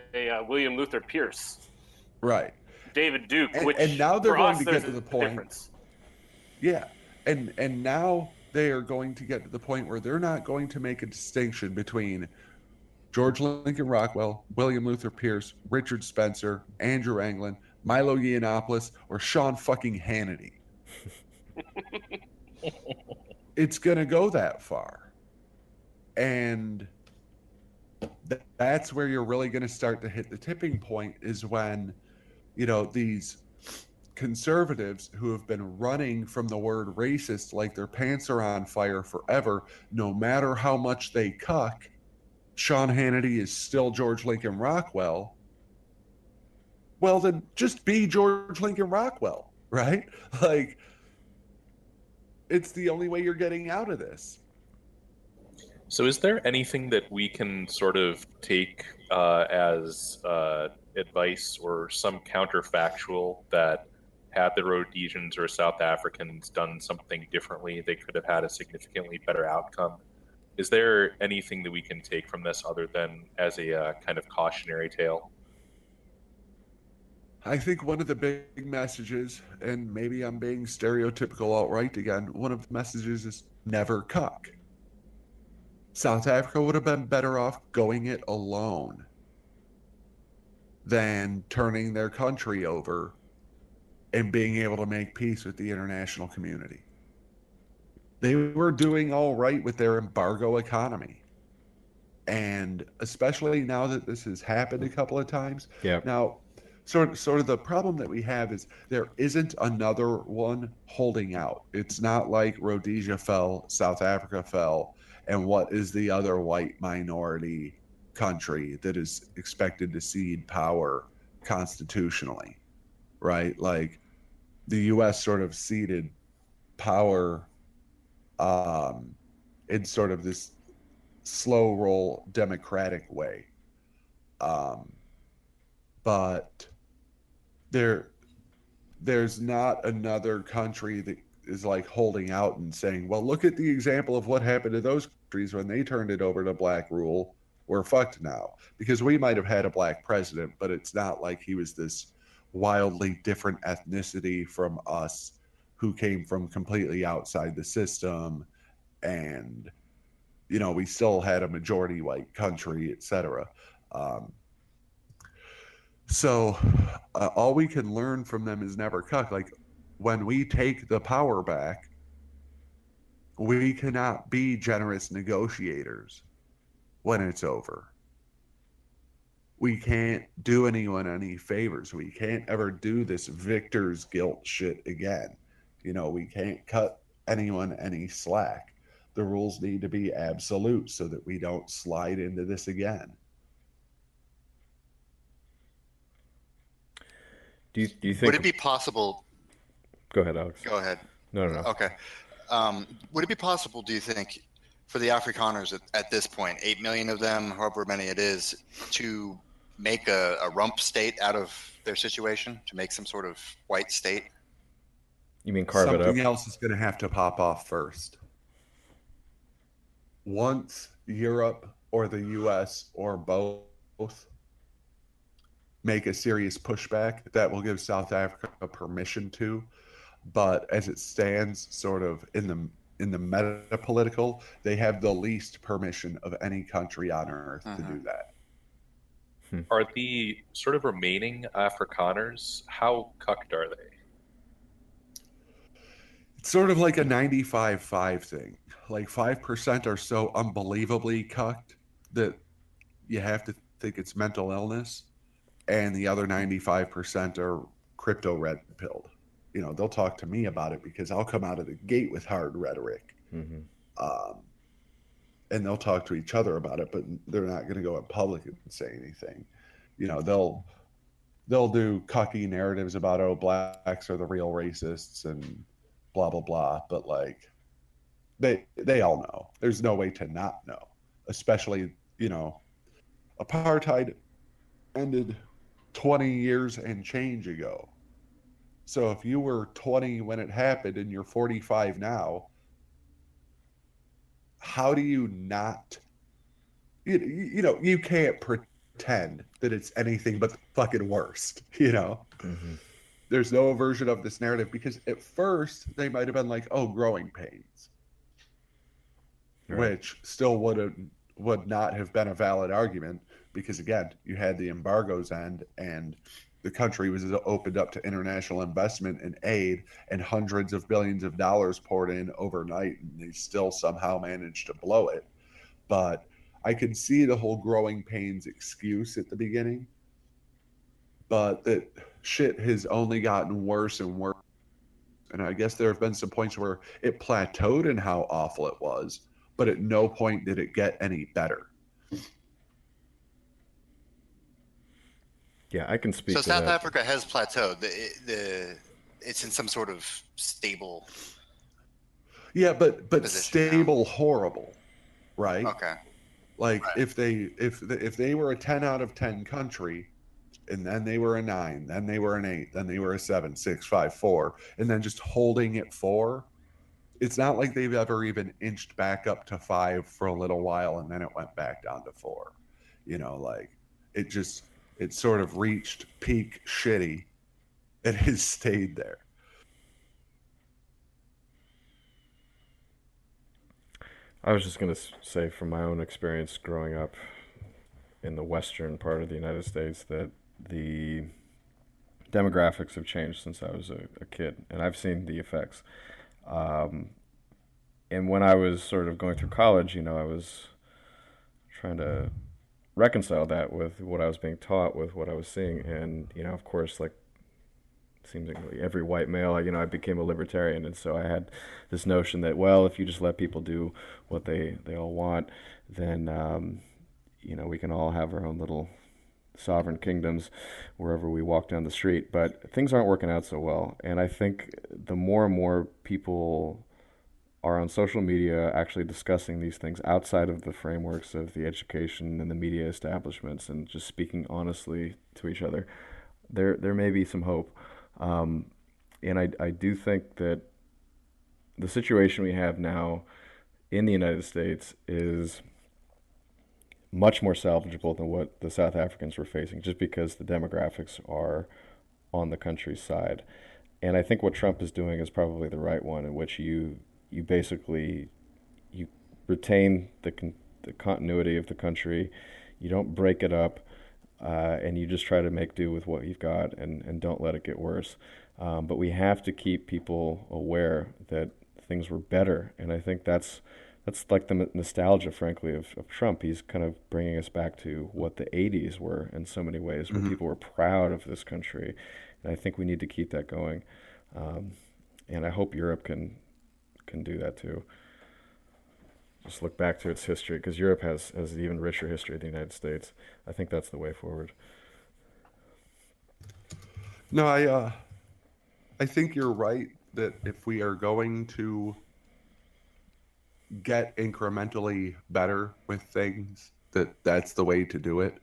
William Luther Pierce. Right. David Duke, and now they're going to get to the point. Difference. Yeah. And now they are going to get to the point where they're not going to make a distinction between George Lincoln Rockwell, William Luther Pierce, Richard Spencer, Andrew Anglin, Milo Yiannopoulos, or Sean fucking Hannity. It's going to go that far. And that's where you're really going to start to hit the tipping point, is when, you know, these conservatives who have been running from the word racist like their pants are on fire forever, no matter how much they cuck, Sean Hannity is still George Lincoln Rockwell. Well, then just be George Lincoln Rockwell, right? Like, it's the only way you're getting out of this. So is there anything that we can sort of take as advice or some counterfactual that had the Rhodesians or South Africans done something differently, they could have had a significantly better outcome? Is there anything that we can take from this other than as a kind of cautionary tale? I think one of the big messages, and maybe I'm being stereotypical alt-right again, one of the messages is never cuck. South Africa would have been better off going it alone than turning their country over and being able to make peace with the international community. They were doing all right with their embargo economy. And especially now that this has happened a couple of times. Yeah. Now, sort of the problem that we have is there isn't another one holding out. It's not like Rhodesia fell, South Africa fell, and what is the other white minority country that is expected to cede power constitutionally, right? Like, the U.S. sort of ceded power in sort of this slow roll democratic way. But there's not another country that is like holding out and saying, well, look at the example of what happened to those countries when they turned it over to black rule. We're fucked now. Because we might have had a black president, but it's not like he was this wildly different ethnicity from us who came from completely outside the system. And, you know, we still had a majority white country, etc. So all we can learn from them is never cuck. Like, when we take the power back, we cannot be generous negotiators when it's over. We can't do anyone any favors. We can't ever do this victor's guilt shit again. You know, we can't cut anyone any slack. The rules need to be absolute so that we don't slide into this again. Do you think... Would it be possible Go ahead, Alex. Go ahead. No. Okay. Would it be possible, do you think, for the Afrikaners at this point, 8 million of them, however many it is, to make a rump state out of their situation, to make some sort of white state? You mean carve it up? Something else is going to have to pop off first. Once Europe or the US or both make a serious pushback, that will give South Africa permission to. But as it stands, sort of in the meta-political, they have the least permission of any country on earth to do that. Are the sort of remaining Afrikaners, how cucked are they? It's sort of like a 95-5 thing. Like 5% are so unbelievably cucked that you have to think it's mental illness, and the other 95% are crypto red pilled. You know, they'll talk to me about it because I'll come out of the gate with hard rhetoric. And they'll talk to each other about it, but they're not going to go in public and say anything. You know, they'll do cucky narratives about, oh, blacks are the real racists and blah, blah, blah. But like, they all know. There's no way to not know, especially, you know, apartheid ended 20 years and change ago. So if you were 20 when it happened and you're 45 now, how do you not, you know, you can't pretend that it's anything but the fucking worst, you know? There's no version of this narrative because at first they might have been like, oh, growing pains, which still would not have been a valid argument because, again, you had the embargoes end and the country was opened up to international investment and aid, and hundreds of billions of dollars poured in overnight, and they still somehow managed to blow it. But I could see the whole growing pains excuse at the beginning, but that shit has only gotten worse and worse. And I guess there have been some points where it plateaued in how awful it was, but at no point did it get any better. Yeah, I can speak so to South that. Africa has plateaued. It's in some sort of stable. Yeah, but stable, now. Horrible, right? Okay. Like if they were a 10 out of 10 country, and then they were a 9, then they were an 8, then they were a 7, 6, 5, 4, and then just holding at 4. It's not like they've ever even inched back up to 5 for a little while, and then it went back down to 4. You know, like it sort of reached peak shitty and has stayed there. I was just going to say from my own experience growing up in the western part of the United States that the demographics have changed since I was a kid, and I've seen the effects. And when I was sort of going through college, you know, I was trying to reconcile that with what I was being taught, with what I was seeing, and you know, of course, like seems like every white male, you know, I became a libertarian, and so I had this notion that, well, if you just let people do what they all want, then you know, we can all have our own little sovereign kingdoms wherever we walk down the street. But things aren't working out so well, and I think the more and more people are on social media actually discussing these things outside of the frameworks of the education and the media establishments and just speaking honestly to each other, there may be some hope. And I do think that the situation we have now in the United States is much more salvageable than what the South Africans were facing, just because the demographics are on the country's side. And I think what Trump is doing is probably the right one, in which you basically you retain the continuity of the country, you don't break it up, and you just try to make do with what you've got and don't let it get worse. But we have to keep people aware that things were better, and I think that's like the nostalgia, frankly, of Trump. He's kind of bringing us back to what the 80s were in so many ways, when people were proud of this country, and I think we need to keep that going. And I hope Europe can do that too. Just look back to its history, because Europe has an even richer history than the United States. I think that's the way forward. No, I think you're right, that if we are going to get incrementally better with things, that's the way to do it.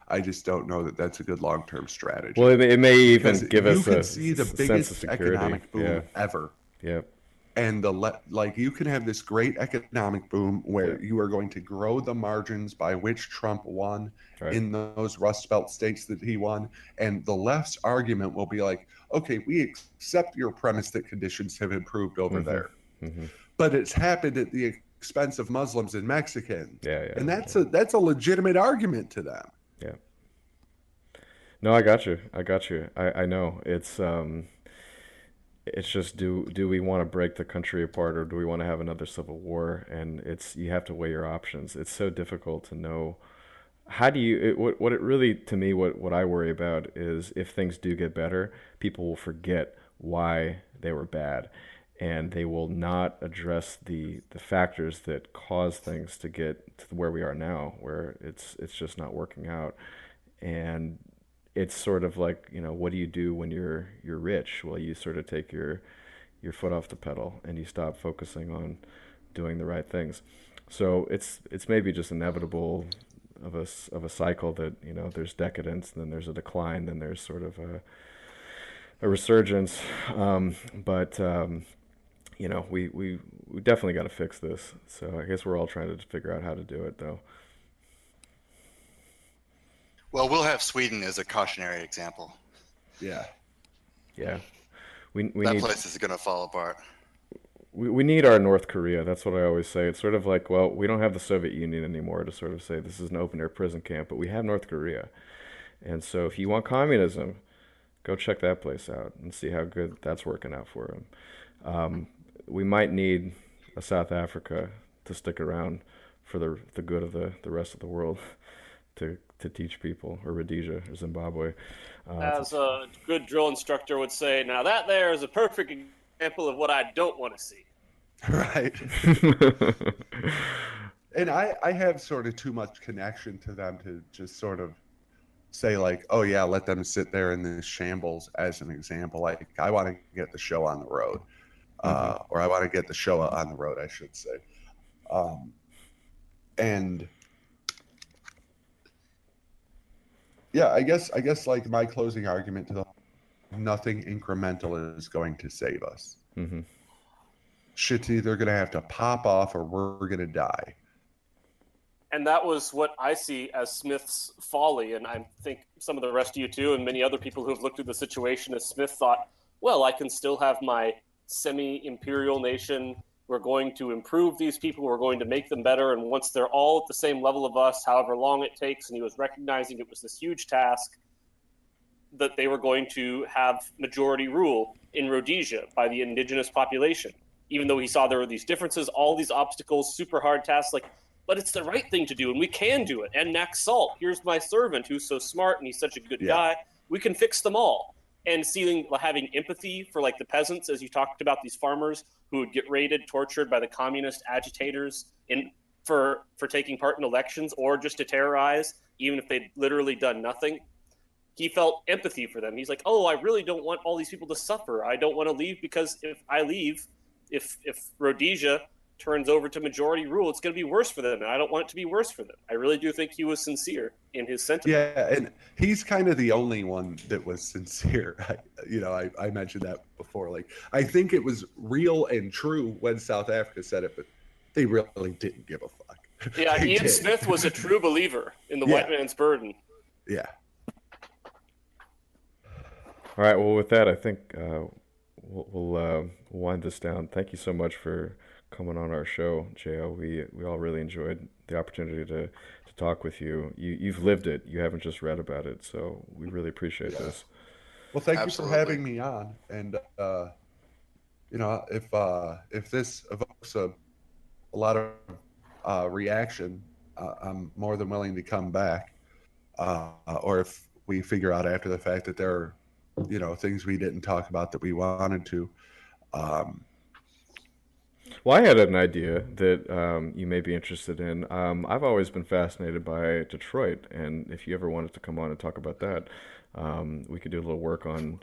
I just don't know that that's a good long-term strategy. Well, it may even because give you us could a see the sense of biggest security. economic boom ever. Yep. And like you can have this great economic boom where you are going to grow the margins by which Trump won in those Rust Belt states that he won. And the left's argument will be like, okay, we accept your premise that conditions have improved over there. But it's happened at the expense of Muslims and Mexicans. And that's a legitimate argument to them. Yeah. No, I got you. I know. It's just do we want to break the country apart, or do we want to have another civil war? And you have to weigh your options. It's so difficult to know. How do you what it really, to me, what I worry about is if things do get better, people will forget why they were bad, and they will not address the factors that cause things to get to where we are now, where it's just not working out. And it's sort of like, what do you do when you're rich? Well, you sort of take your foot off the pedal and you stop focusing on doing the right things. So it's maybe just inevitable of a cycle that, there's decadence, and then there's a decline, then there's sort of a resurgence. But we definitely got to fix this. So I guess we're all trying to figure out how to do it, though. Well, we'll have Sweden as a cautionary example. Yeah. We that need, place is going to fall apart. We need our North Korea. That's what I always say. It's sort of like, well, we don't have the Soviet Union anymore to sort of say this is an open-air prison camp, but we have North Korea. And so if you want communism, go check that place out and see how good that's working out for them. We might need a South Africa to stick around for the good of the rest of the world to teach people, or Rhodesia, or Zimbabwe. As a good drill instructor would say, now that there is a perfect example of what I don't want to see. Right. And I have sort of too much connection to them to just sort of say like, oh yeah, let them sit there in this shambles as an example. Like, I want to get the show on the road. Or I want to get the show on the road, I should say. And yeah, I guess like my closing argument to nothing incremental is going to save us. Shit's either going to have to pop off or we're going to die. And that was what I see as Smith's folly, and I think some of the rest of you too, and many other people who have looked at the situation as Smith thought, well, I can still have my semi-imperial nation. We're going to improve these people. We're going to make them better. And once they're all at the same level of us, however long it takes, and he was recognizing it was this huge task, that they were going to have majority rule in Rhodesia by the indigenous population. Even though he saw there were these differences, all these obstacles, super hard tasks, but it's the right thing to do, and we can do it. And Nak Salt, here's my servant who's so smart, and he's such a good guy. We can fix them all. And having empathy for the peasants, as you talked about, these farmers who would get raided, tortured by the communist agitators for taking part in elections, or just to terrorize, even if they'd literally done nothing. He felt empathy for them. He's like, oh, I really don't want all these people to suffer. I don't want to leave, because if I leave, if Rhodesia turns over to majority rule, it's going to be worse for them, and I don't want it to be worse for them. I really do think he was sincere in his sentiment. Yeah, and he's kind of the only one that was sincere. I mentioned that before. I think it was real and true when South Africa said it, but they really didn't give a fuck. Yeah, Ian Smith was a true believer in the white man's burden. Yeah. All right, well, with that, I think we'll wind this down. Thank you so much for coming on our show, Jayoh. We all really enjoyed the opportunity to talk with you. You've lived it. You haven't just read about it, so we really appreciate this. Well, thank you for having me on. And if this evokes a lot of reaction, I'm more than willing to come back. Or if we figure out after the fact that there are things we didn't talk about that we wanted to. Well, I had an idea that you may be interested in. I've always been fascinated by Detroit, and if you ever wanted to come on and talk about that, we could do a little work on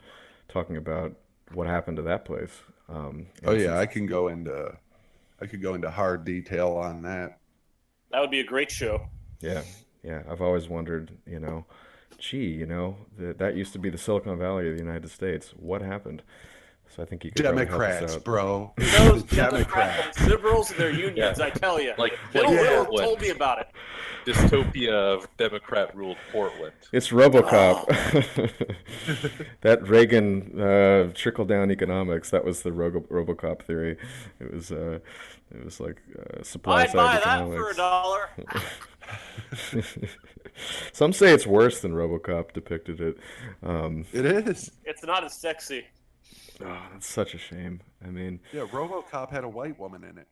talking about what happened to that place. Oh yeah, I could go into hard detail on that. That would be a great show. Yeah, I've always wondered, gee, that used to be the Silicon Valley of the United States. What happened? So I think you could probably help us Democrats, out. bro. Those Democrats. liberals and their unions, I tell you. Like Little Portland. told me about it. Dystopia of Democrat-ruled Portland. It's RoboCop. That Reagan trickle-down economics. That was the RoboCop theory. It was like supply I'd side buy economics. that for $1. Some say it's worse than RoboCop depicted it. It is. It's not as sexy. Oh, that's such a shame. I mean, Yeah, RoboCop had a white woman in it.